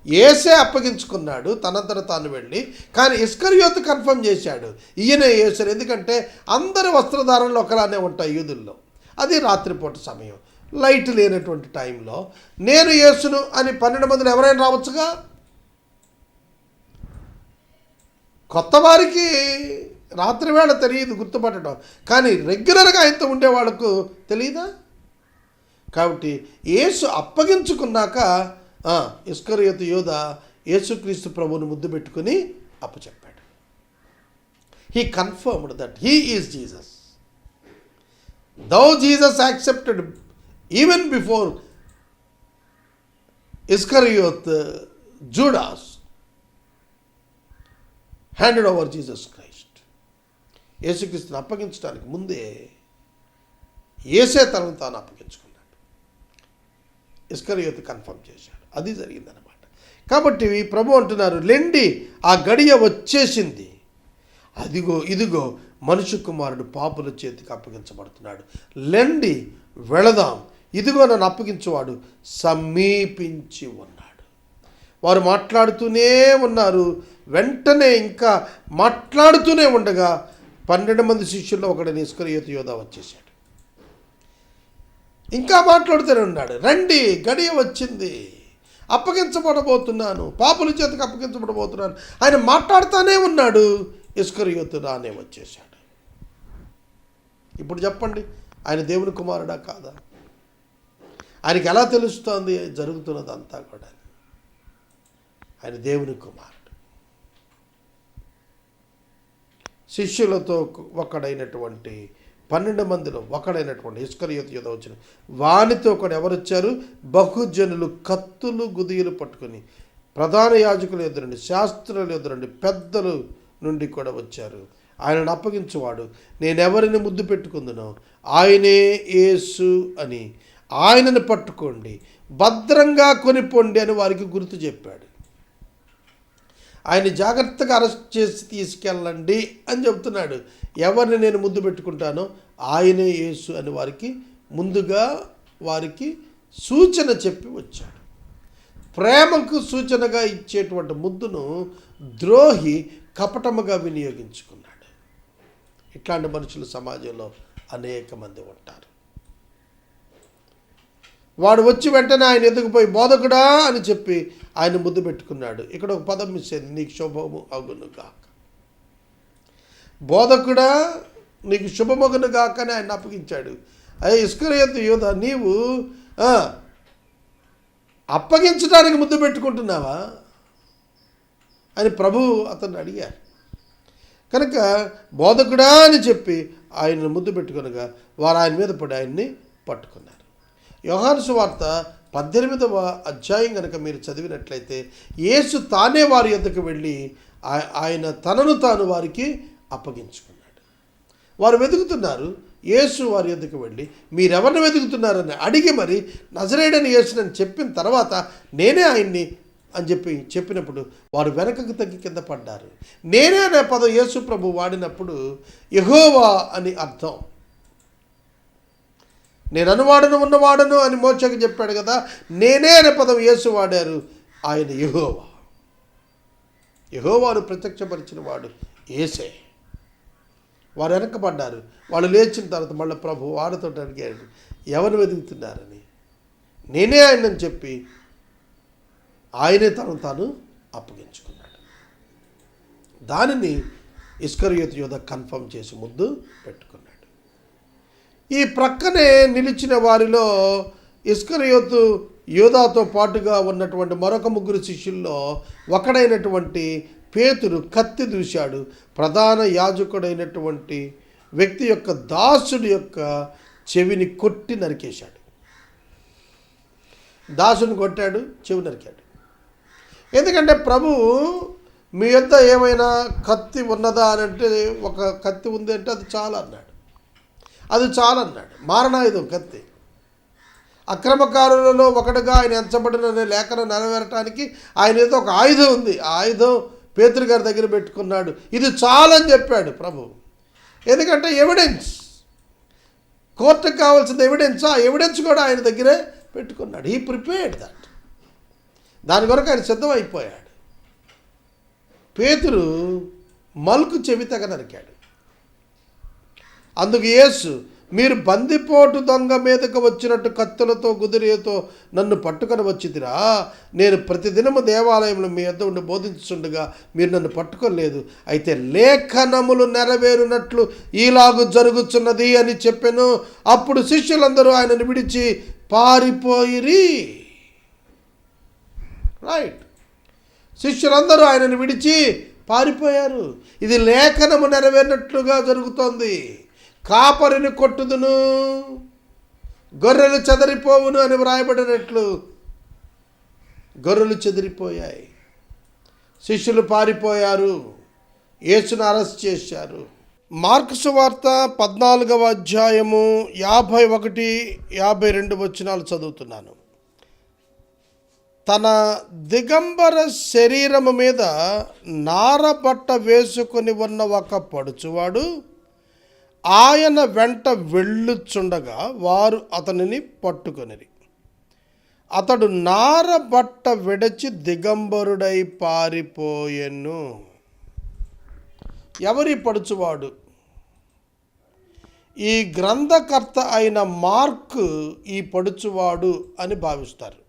యేసే అప్పగించుకున్నాడు తనంతట తాను వెళ్ళి, కానీ ఇస్కరియోతు కన్ఫర్మ్ చేశాడు ఈయనే యేసు. ఎందుకంటే అందరి వస్త్రధారణలు ఒకలానే ఉంటాయి యూదుల్లో. అది రాత్రిపూట సమయం, లైట్ లేనటువంటి టైంలో నేను యేసును అని 12 మందిని ఎవరైనా రావచ్చుగా. కొత్త వారికి రాత్రి వేళ తెలియదు గుర్తుపట్టడం, కానీ రెగ్యులర్గా ఆయనతో ఉండే వాళ్ళకు తెలియదా? కాబట్టి యేసు అప్పగించుకున్నాక ఇస్కరియోతు యోధ యేసుక్రీస్తు ప్రభువుని ముద్దు పెట్టుకుని అప్పచెప్పాడు. He confirmed that he is Jesus. Though Jesus accepted even before Iscariot Judas handed over Jesus Christ. యేసుక్రీస్తుని అప్పగించడానికి ముందే యేసే తనను తాను అప్పగించుకున్నాడు. ఇస్కరియోతు కన్ఫర్మ్ చేశాడు. అది జరిగిందనమాట. కాబట్టి ప్రభు అంటున్నారు, లెండి, ఆ గడియ వచ్చేసింది, అదిగో ఇదిగో మనుష్య కుమారుడు పాపుల చేతికి అప్పగించబడుతున్నాడు, లెండి వెళదాం, ఇదిగో నన్ను అప్పగించేవాడు సమీపించి ఉన్నాడు. వారు మాట్లాడుతూనే ఉన్నారు. వెంటనే ఇంకా మాట్లాడుతూనే ఉండగా 12 మంది శిష్యుల్లో ఒకడైన ఇస్కరియోతు యోధ వచ్చేసాడు. ఇంకా మాట్లాడుతూనే ఉన్నాడు, రండి గడియ వచ్చింది, అప్పగించబడబోతున్నాను, పాపుల చేతికి అప్పగించబడబోతున్నాను. ఆయన మాట్లాడుతూనే ఉన్నాడు, ఇస్కరియోతు రానే వచ్చేసాడు. ఇప్పుడు చెప్పండి, ఆయన దేవుని కుమారుడా కాదా? ఆయనకి ఎలా తెలుస్తోంది జరుగుతున్నదంతా కూడా? ఆయన దేవుని కుమారుడు. శిష్యులతో ఒకడైనటువంటి 12 మందిలో ఒకడైనటువంటి ఇస్కరియోతు యోధ వచ్చిన వానితో కూడా ఎవరు వచ్చారు? బహుజనులు కత్తులు గుదియలు పట్టుకొని ప్రధాన యాజకుల ఎదురండి, శాస్త్రుల ఎదురండి, పెద్దలు నుండి కూడా వచ్చారు. ఆయనను అప్పగించేవాడు నేనెవరిని ముద్దు పెట్టుకుందునో ఆయనే యేసు అని, ఆయనను పట్టుకోండి, భద్రంగా కొనిపోండి అని వారికి గుర్తు చెప్పాడు. ఆయన జాగ్రత్తగా అరెస్ట్ చేసి తీసుకెళ్ళండి అని చెప్తున్నాడు. ఎవరిని నేను ముద్దు పెట్టుకుంటానో ఆయనే యేసు అని వారికి ముందుగా వారికి సూచన చెప్పి వచ్చాడు. ప్రేమకు సూచనగా ఇచ్చేటువంటి ముద్దును ద్రోహి కపటముగా వినియోగించుకున్నాడు. ఇట్లాంటి మనుషులు సమాజంలో అనేక మంది ఉంటారు. వాడు వచ్చి వెంటనే ఆయన ఎదుగుపోయి బోధకుడా అని చెప్పి ఆయన ముద్దు పెట్టుకున్నాడు. ఇక్కడ ఒక పదం మిస్ అయింది, నీకు శుభము అగును గాక. బోధకుడా నీకు శుభమగును గాక అని ఆయన అప్పగించాడు. అయ్యే ఇస్కరియోతు యోధ, నీవు అప్పగించడానికి ముద్దు పెట్టుకుంటున్నావా అని ప్రభు అతన్ని అడిగారు. కనుక బోధకుడా అని చెప్పి ఆయనను ముద్దు పెట్టుకునగా వారు ఆయన మీద పడి ఆయన్ని పట్టుకున్నారు. యోహాను సువార్త 18వ అధ్యాయం కనుక మీరు చదివినట్లయితే యేసు తానే వారి యొద్దకు వెళ్ళి ఆయన తనను తాను వారికి అప్పగించుకున్నాడు. వారు వెతుకుతున్నారు. యేసు వారి యొద్దకు వెళ్ళి మీరెవరిని వెతుకుతున్నారని అడిగి మరి నజరేయుడైన యేసునని చెప్పిన తర్వాత నేనే ఆయన్ని అని చెప్పినప్పుడు వారు వెనకకు తగ్గి కింద పడ్డారు. నేనే అనే పదం యేసు ప్రభు వాడినప్పుడు యెహోవా అని అర్థం. నేను అనువాడను ఉన్నవాడను అని మోషేకు చెప్పాడు కదా, నేనే అనే పదం యేసు వాడారు. ఆయన యెహోవా, యెహోవాను ప్రత్యక్షపరిచిన వాడు యేసే. వారు వెనకబడ్డారు. వాళ్ళు లేచిన తర్వాత మళ్ళీ ప్రభు వారితో అడిగాడు ఎవరు వెతుకుతున్నారని. నేనే ఆయనని చెప్పి ఆయనే తనను తాను అప్పగించుకున్నాడు. దానిని ఇస్కరియోతు యోధ కన్ఫర్మ్ చేసి ముద్దు పెట్టుకున్నాడు. ఈ ప్రక్కనే నిలిచిన వారిలో ఇస్కరియోతు యోధాతో పాటుగా ఉన్నటువంటి మరొక 3 శిష్యుల్లో ఒకడైనటువంటి పేతురు కత్తి దూశాడు. ప్రధాన యాజకుడైనటువంటి వ్యక్తి యొక్క దాసుడి యొక్క చెవిని కొట్టి నరికేశాడు. దాసుని కొట్టాడు, చెవి నరికాడు. ఎందుకంటే ప్రభు మీ యొద్ద ఏమైనా కత్తి ఉన్నదా అని అంటే, ఒక కత్తి ఉంది అంటే అది చాలు అన్నాడు. అది చాలన్నాడు. మారణాయుధం కత్తి. అక్రమకారులలో ఒకటిగా ఆయన ఎంచబడిన లేఖను నెరవేరటానికి ఆయన ఏదో ఒక ఆయుధం ఉంది. ఆ ఆయుధం పేతురు గారి దగ్గర పెట్టుకున్నాడు. ఇది చాలని చెప్పాడు ప్రభు. ఎందుకంటే ఎవిడెన్స్, కోర్టుకు కావాల్సిన ఎవిడెన్స్, ఆ ఎవిడెన్స్ కూడా ఆయన దగ్గరే పెట్టుకున్నాడు. He prepared that. దాని కొరకు ఆయన సిద్ధమైపోయాడు. పేతురు మల్కు చెవి తెగ నరికాడు. అందుకు యేసు మీరు బందిపోటు దొంగ మీదకు వచ్చినట్టు కత్తులతో గుదిరియతో నన్ను పట్టుకొని వచ్చిదిరా. నేను ప్రతిదినము దేవాలయంలో మీ యొద్ద ఉండి బోధించుండగా మీరు నన్ను పట్టుకోలేదు. అయితే లేఖనములు నెరవేరునట్లు ఈలాగు జరుగుతున్నది అని చెప్పాను. అప్పుడు శిష్యులందరూ ఆయనను విడిచి పారిపోయిరి. రైట్, శిష్యులందరూ ఆయనను విడిచి పారిపోయారు. ఇది లేఖనము నెరవేరినట్లుగా జరుగుతోంది. కాపరిని కొట్టుదును, గొర్రెలు చెదరిపోవును అని వ్రాయబడినట్లు గొర్రెలు చెదిరిపోయాయి. శిష్యులు పారిపోయారు, యేసును అరెస్ట్ చేశారు. మార్కు సువార్త 14వ అధ్యాయము 51, 52 వచనాలు చదువుతున్నాను. తన దిగంబర శరీరము మీద నారబట్ట వేసుకొని ఉన్న ఒక పడుచువాడు ఆయన వెంట వెళ్ళుచుండగా వారు అతనిని పట్టుకొనిరి. అతడు నారబట్ట విడచి దిగంబరుడై పారిపోయెను. ఎవరి పడుచువాడు? ఈ గ్రంథకర్త అయిన మార్కు ఈ పడుచువాడు అని భావిస్తారు.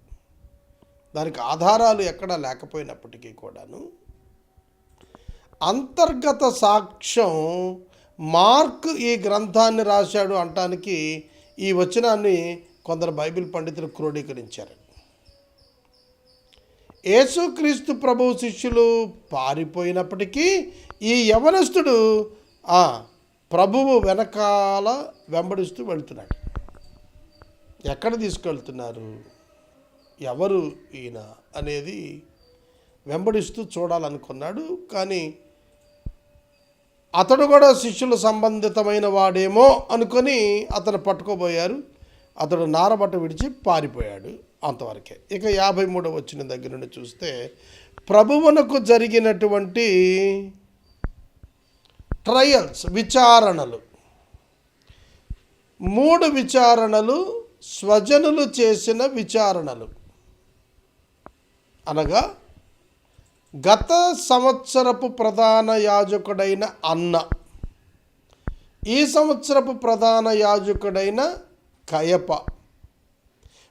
దానికి ఆధారాలు ఎక్కడా లేకపోయినప్పటికీ కూడాను అంతర్గత సాక్ష్యం మార్కు ఈ గ్రంథాన్ని రాశాడు అనటానికి ఈ వచనాన్ని కొందరు బైబిల్ పండితులు క్రోడీకరించారు. యేసుక్రీస్తు ప్రభువు శిష్యులు పారిపోయినప్పటికీ ఈ యవనస్తుడు ప్రభువు వెనకాల వెంబడిస్తూ వెళ్తున్నాడు. ఎక్కడ తీసుకెళ్తున్నారు, ఎవరు ఈయన అనేది వెంబడిస్తూ చూడాలనుకున్నాడు. కానీ అతడు కూడా శిష్యుల సంబంధితమైన వాడేమో అనుకొని అతను పట్టుకోబోయారు. అతడు నారబట్ట విడిచి పారిపోయాడు. అంతవరకే. ఇక 53వ వచనం దగ్గర నుండి చూస్తే ప్రభువునకు జరిగినటువంటి ట్రయల్స్, విచారణలు, 3 విచారణలు స్వజనులు చేసిన విచారణలు. అనగా గత సంవత్సరపు ప్రధాన యాజకుడైన అన్న, ఈ సంవత్సరపు ప్రధాన యాజకుడైన కయప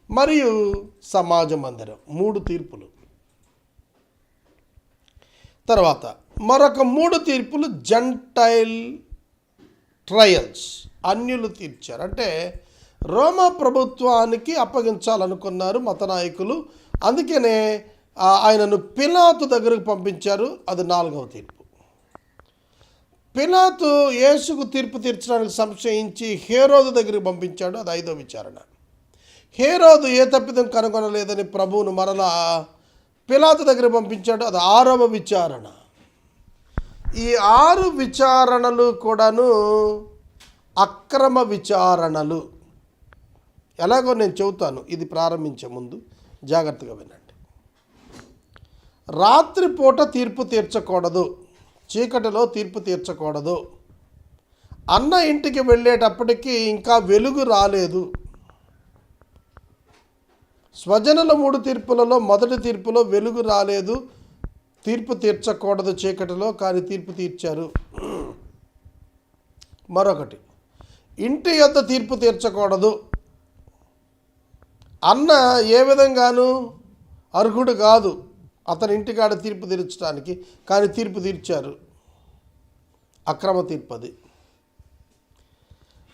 మరియు సమాజ మందిరం, 3 తీర్పులు. తర్వాత మరొక 3 తీర్పులు జెంటైల్ ట్రయల్స్, అన్యులు తీర్చారు. అంటే రోమా ప్రభుత్వానికి అప్పగించాలనుకున్నారు మత నాయకులు. అందుకనే ఆయనను పిలాతు దగ్గరకు పంపించారు. అది 4వ తీర్పు. పిలాతు యేసుకు తీర్పు తీర్చడానికి సంశయించి హేరోదు దగ్గరికి పంపించాడు. అది 5వ విచారణ. హేరోదు ఏ తప్పిదం కనుగొనలేదని ప్రభువును మరలా పిలాతు దగ్గరికి పంపించాడు. అది 6వ విచారణ. ఈ 6 విచారణలు కూడాను అక్రమ విచారణలు. ఎలాగో నేను చెబుతాను, ఇది ప్రారంభించే ముందు జాగ్రత్తగా వినండి. రాత్రిపూట తీర్పు తీర్చకూడదు, చీకటిలో తీర్పు తీర్చకూడదు. అన్న ఇంటికి వెళ్ళేటప్పటికీ ఇంకా వెలుగు రాలేదు. స్వజనుల 3 తీర్పులలో మొదటి తీర్పులో వెలుగు రాలేదు, తీర్పు తీర్చకూడదు చీకటిలో, కానీ తీర్పు తీర్చారు. మరొకటి, ఇంటి యొద్ద తీర్పు తీర్చకూడదు. అన్న ఏ విధంగానూ అర్హుడు కాదు అతని ఇంటికాడ తీర్పు తీర్చడానికి, కానీ తీర్పు తీర్చారు. అక్రమ తీర్పు అది.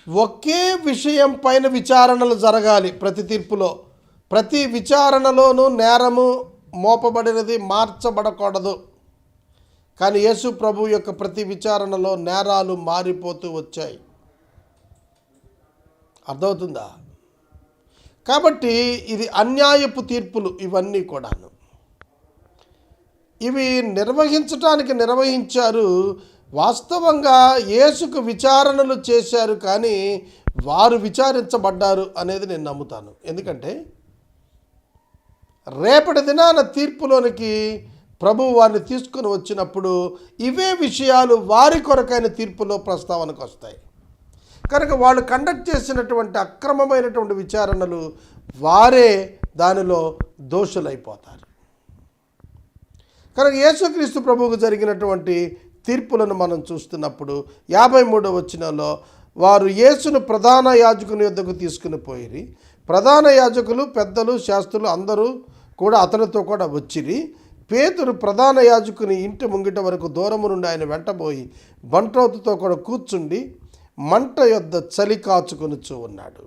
ఒకే విషయం పైన విచారణలు జరగాలి ప్రతి తీర్పులో. ప్రతి విచారణలోనూ నేరము మోపబడినది మార్చబడకూడదు. కానీ యేసు ప్రభు యొక్క ప్రతి విచారణలో నేరాలు మారిపోతూ వచ్చాయి. అర్థమవుతుందా? కాబట్టి ఇది అన్యాయపు తీర్పులు ఇవన్నీ కూడాను. ఇవి నిర్వహించారు. వాస్తవంగా యేసుకు విచారణలు చేశారు, కానీ వారు విచారించబడ్డారు అనేది నేను నమ్ముతాను. ఎందుకంటే రేపటి దినాన తీర్పులోనికి ప్రభువు వారిని తీసుకుని వచ్చినప్పుడు ఇవే విషయాలు వారి కొరకైన తీర్పులో ప్రస్తావనకు వస్తాయి. కనుక వాళ్ళు కండక్ట్ చేసినటువంటి అక్రమమైనటువంటి విచారణలు వారే దానిలో దోషులైపోతారు. కనుక యేసుక్రీస్తు ప్రభువుకు జరిగినటువంటి తీర్పులను మనం చూస్తున్నప్పుడు 53వ వచనంలో వారు యేసును ప్రధాన యాజకుని యొద్దకు తీసుకుని పోయిరి. ప్రధాన యాజకులు, పెద్దలు, శాస్త్రులు అందరూ కూడా అతనితో కూడా వచ్చిరి. పేతురు ప్రధాన యాజకుని ఇంటి ముంగిట వరకు దూరము నుండి ఆయన వెంటబోయి బంట్రోతుతో కూడా కూర్చుండి మంట యొద్ద చలి కాచుకొనుచూ ఉన్నాడు.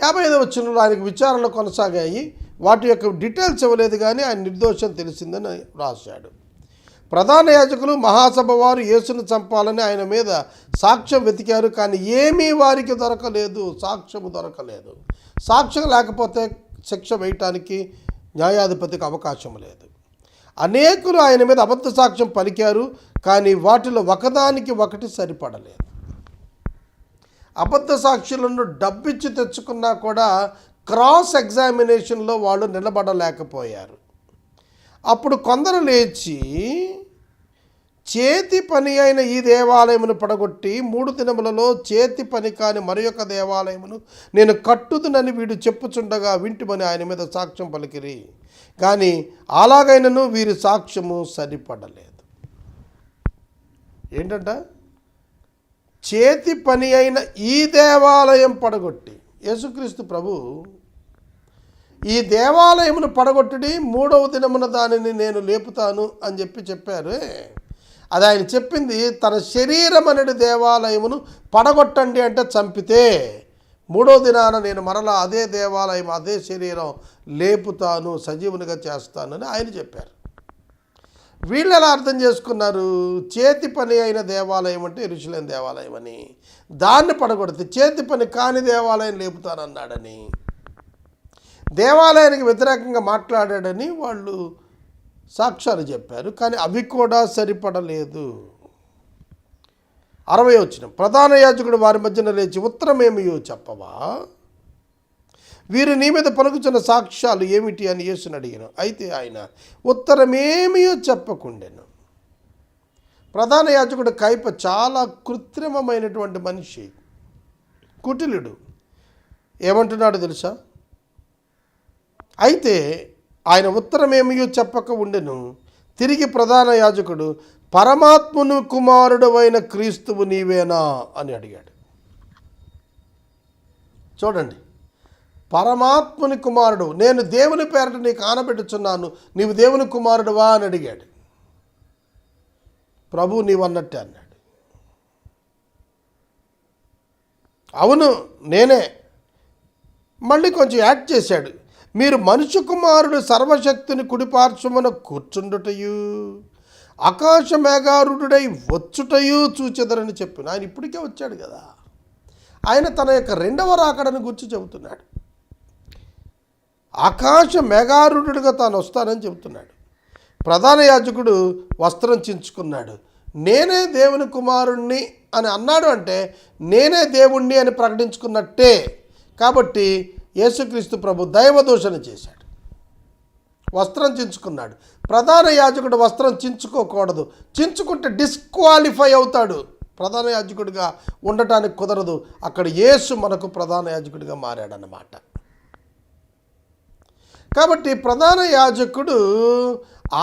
55వ వచనంలో ఆయనకు విచారణలు కొనసాగాయి. వాటి యొక్క డీటెయిల్స్ ఇవ్వలేదు, కానీ ఆయన నిర్దోషం తెలిసిందని రాశాడు. ప్రధాన యాజకులు, మహాసభ వారు యేసును చంపాలని ఆయన మీద సాక్ష్యం వెతికారు, కానీ ఏమీ వారికి దొరకలేదు, సాక్ష్యము దొరకలేదు. సాక్ష్యం లేకపోతే శిక్ష వేయటానికి న్యాయాధిపతికి అవకాశం లేదు. అనేకులు ఆయన మీద అబద్ధ సాక్ష్యం పలికారు, కానీ వాటిలో ఒకదానికి ఒకటి సరిపడలేదు. అబద్ధ సాక్షులను డబ్బిచ్చి తెచ్చుకున్నా కూడా క్రాస్ ఎగ్జామినేషన్లో వాళ్ళు నిలబడలేకపోయారు. అప్పుడు కొందరు లేచి, చేతి పని అయిన ఈ దేవాలయమును పడగొట్టి 3 దినములలో చేతి పని కాని మరి ఒక దేవాలయమును నేను కట్టుదునని వీడు చెప్పుచుండగా వింటిమని ఆయన మీద సాక్ష్యం పలికిరి. కానీ అలాగైనను వీరి సాక్ష్యము సరిపడలేదు. ఏంటంట? చేతి పని అయిన ఈ దేవాలయం పడగొట్టి, యేసుక్రీస్తు ప్రభు ఈ దేవాలయమును పడగొట్టుడి, 3వ దినమున దానిని నేను లేపుతాను అని చెప్పారు. అది ఆయన చెప్పింది తన శరీరం అనేది దేవాలయమును పడగొట్టండి అంటే చంపితే, 3వ దినాన నేను మరలా అదే దేవాలయం, అదే శరీరం లేపుతాను, సజీవునిగా చేస్తానని ఆయన చెప్పారు. వీళ్ళు ఎలా అర్థం చేసుకున్నారు? చేతి పని అయిన దేవాలయం అంటే యెరూషలేము దేవాలయం అని, దాన్ని పడగొడితే చేతి పని కాని దేవాలయం లేపుతానన్నాడని, దేవాలయానికి వ్యతిరేకంగా మాట్లాడాడని వాళ్ళు సాక్ష్యాలు చెప్పారు. కానీ అవి కూడా సరిపడలేదు. 60వ వచనం, ప్రధాన యాజకుడు వారి మధ్యన లేచి, ఉత్తరమేమియో చెప్పవా? వీరు నీ మీద పలుకుచున్న సాక్ష్యాలు ఏమిటి అని యేసుని అడిగాను. అయితే ఆయన ఉత్తరమేమియో చెప్పకుండెను. ప్రధాన యాజకుడు కైప చాలా కృత్రిమమైనటువంటి మనిషి, కుటిలుడు. ఏమంటున్నాడు తెలుసా? అయితే ఆయన ఉత్తరమేమియో చెప్పక ఉండెను. తిరిగి ప్రధాన యాజకుడు, పరమాత్మను కుమారుడు అయిన క్రీస్తువు నీవేనా అని అడిగాడు. చూడండి, పరమాత్ముని కుమారుడు, నేను దేవుని పేరట నీకు ఆనబెట్టుచున్నాను, నీవు దేవుని కుమారుడువా అని అడిగాడు. ప్రభు నీవు అన్నట్టే అన్నాడు. అవును నేనే. మళ్ళీ కొంచెం యాడ్ చేశాడు, మీరు మనుష్య కుమారుడు సర్వశక్తిని కుడిపార్శ్వమున కూర్చుండుటయు ఆకాశ మేఘారుడై వచ్చుటయు చూచెదరని చెప్పిన. ఆయన ఇప్పటికే వచ్చాడు కదా, ఆయన తన యొక్క 2వ రాకడను గురించి చెబుతున్నాడు. ఆకాశ మేఘారుడుగా తాను వస్తానని చెబుతున్నాడు. ప్రధాన యాజకుడు వస్త్రం చించుకున్నాడు. నేనే దేవుని కుమారుణ్ణి అని అన్నాడు అంటే నేనే దేవుణ్ణి అని ప్రకటించుకున్నట్టే. కాబట్టి యేసుక్రీస్తు ప్రభు దైవదూషణ చేశాడు, వస్త్రం చించుకున్నాడు. ప్రధాన యాజకుడు వస్త్రం చించుకోకూడదు, చించుకుంటే డిస్క్వాలిఫై అవుతాడు, ప్రధాన యాజకుడిగా ఉండటానికి కుదరదు. అక్కడ యేసు మనకు ప్రధాన యాజకుడిగా మారాడన్నమాట. కాబట్టి ప్రధాన యాజకుడు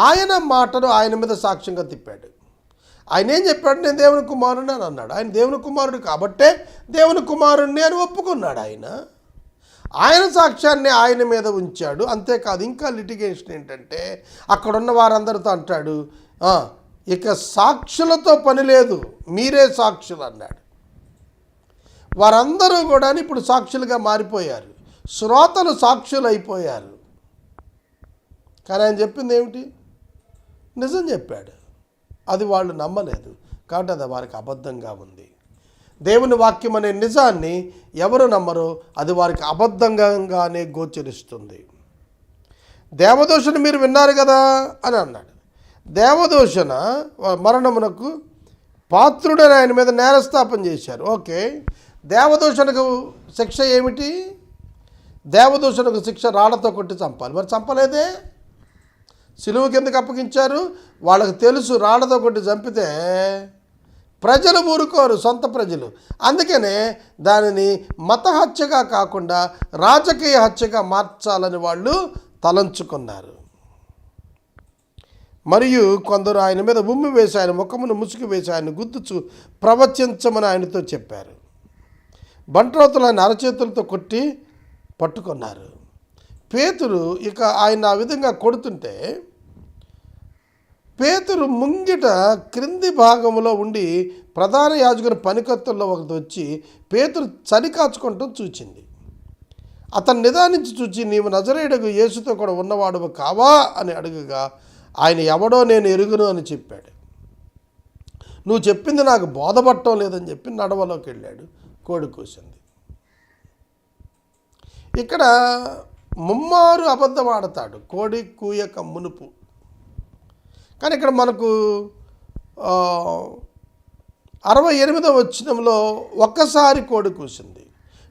ఆయన మాటను ఆయన మీద సాక్ష్యంగా తిప్పాడు. ఆయన ఏం చెప్పాడు? నేను దేవుని కుమారుడిని అని అన్నాడు. ఆయన దేవుని కుమారుడు కాబట్టే దేవుని కుమారుడిని అని ఒప్పుకున్నాడు. ఆయన సాక్ష్యాన్ని ఆయన మీద ఉంచాడు. అంతేకాదు, ఇంకా లిటిగేషన్ ఏంటంటే అక్కడున్న వారందరితో అంటాడు, ఇక సాక్షులతో పని లేదు, మీరే సాక్షులు అన్నాడు. వారందరూ కూడా ఇప్పుడు సాక్షులుగా మారిపోయారు, శ్రోతలు సాక్షులు అయిపోయారు. కానీ ఆయన చెప్పింది ఏమిటి? నిజం చెప్పాడు. అది వాళ్ళు నమ్మలేదు, కాబట్టి అది వారికి అబద్ధంగా ఉంది. దేవుని వాక్యం అనే నిజాన్ని ఎవరు నమ్మరో అది వారికి అబద్ధంగానే గోచరిస్తుంది. దేవదూషణ మీరు విన్నారు కదా అని అన్నాడు. దేవదూషణ మరణమునకు పాత్రుడని ఆయన మీద నేరస్థాపన చేశారు. ఓకే, దేవదూషణకు శిక్ష ఏమిటి? దేవదూషణకు శిక్ష రాళ్లతో కొట్టి చంపాలి. మరి చంపలేదే, సిలువ కిందకి అప్పగించారు. వాళ్ళకి తెలుసు రాళ్లతో కొట్టి చంపితే ప్రజలు ఊరుకోరు, సొంత ప్రజలు. అందుకనే దానిని మత హత్యగా కాకుండా రాజకీయ హత్యగా మార్చాలని వాళ్ళు తలంచుకున్నారు. మరియు కొందరు ఆయన మీద ఉమ్మి వేసి ఆయన ముఖమును ముసుగు వేసి ఆయన గుద్దుచు ప్రవచించమని ఆయనతో చెప్పారు. బంట్రోతులు ఆయన అరచేతులతో కొట్టి పట్టుకున్నారు. పేతురు ఇక ఆయన ఆ విధంగా కొడుతుంటే పేతురు ముంగిట క్రింది భాగంలో ఉండి ప్రధాన యాజకుని పనికత్తుల్లో ఒకటి వచ్చి పేతురు చలి కాచుకుంటూ చూచింది. అతను నిదానించి చూచి, నీవు నజరేయుడగు యేసుతో కూడా ఉన్నవాడు కావా అని అడుగగా ఆయన ఎవడో నేను ఎరుగును అని చెప్పాడు. నువ్వు చెప్పింది నాకు బోధపట్టం లేదని చెప్పి నడవలోకి వెళ్ళాడు. కోడి కూసింది. ఇక్కడ ముమ్మారు అబద్ధం ఆడతాడు కోడి కూయక మునుపు. కానీ ఇక్కడ మనకు 68వ వచనంలో ఒక్కసారి కోడి కూసింది.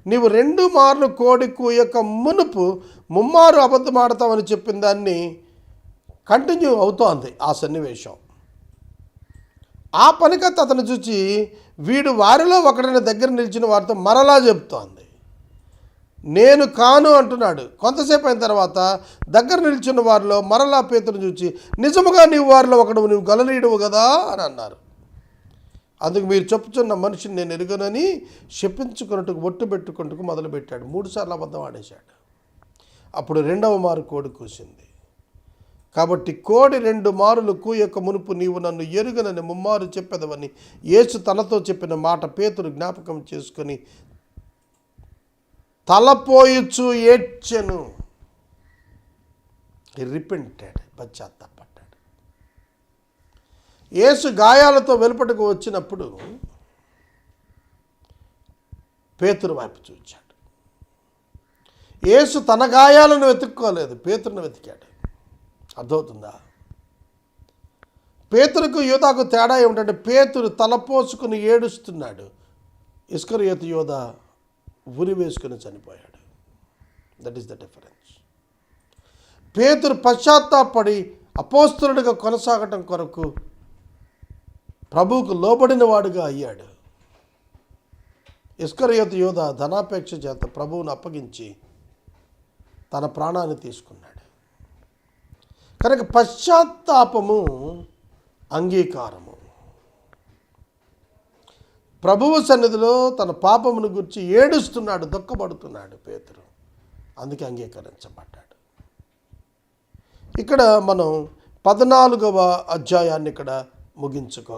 నీవు 2 మార్లు కోడి కూయక మునుపు ముమ్మారు అబద్ధం ఆడతావని చెప్పిన దాన్ని కంటిన్యూ అవుతోంది ఆ సన్నివేశం. ఆ పనికత్త అతను చూచి వీడు వారిలో ఒకడిని దగ్గర నిలిచిన వారితో మరలా చెప్తోంది. నేను కాను అంటున్నాడు. కొంతసేపు అయిన తర్వాత దగ్గర నిల్చున్న వారిలో మరలా పేతురును చూచి నిజముగా నీవు వారిలో ఒకడు, నువ్వు గలిలయుడవు కదా అని అన్నారు. అందుకు మీరు చెప్పుచున్న మనిషిని నేను ఎరుగనని శపించుకున్నట్టుకు ఒట్టు పెట్టుకుంటూ మొదలుపెట్టాడు. 3 సార్లు అబద్ధం ఆడేశాడు. అప్పుడు 2వ మారు కోడి కూసింది. కాబట్టి కోడి 2 మారులు కూయక మునుపు నీవు నన్ను ఎరుగనని ముమ్మారు చెప్పెదవని యేసు తనతో చెప్పిన మాట పేతురు జ్ఞాపకం చేసుకొని తలపోయిచు ఏడ్చెను. రిపెంటెడ్, పశ్చాత్తాపడ్డాడు. యేసు గాయాలతో వెలుపటకు వచ్చినప్పుడు పేతురు వైపు చూచాడు. యేసు తన గాయాలను వెతుక్కోలేదు, పేతురును వెతికాడు. అర్థమవుతుందా? పేతురుకు యూదాకు తేడా ఏమిటంటే పేతురు తలపోసుకుని ఏడుస్తున్నాడు. ఇస్కరియోతు యూద ఉరి వేసుకుని చనిపోయాడు. That is the difference. పేతురు పశ్చాత్తాపడి అపోస్తలుడిగా కొనసాగటం కొరకు ప్రభువుకు లోబడిన వాడుగా అయ్యాడు. ఇస్కరియోతు యూద ధనాపేక్ష చేత ప్రభువును అప్పగించి తన ప్రాణాన్ని తీసుకున్నాడు. కనుక పశ్చాత్తాపము అంగీకారము. ప్రభువు సన్నిధిలో తన పాపమును గురించి ఏడుస్తున్నాడు, దుఃఖపడుతున్నాడు పేతురు. అందుకే అంగీకరించబడ్డాడు. ఇక్కడ మనం 14వ అధ్యాయాన్ని ఇక్కడ ముగించుకో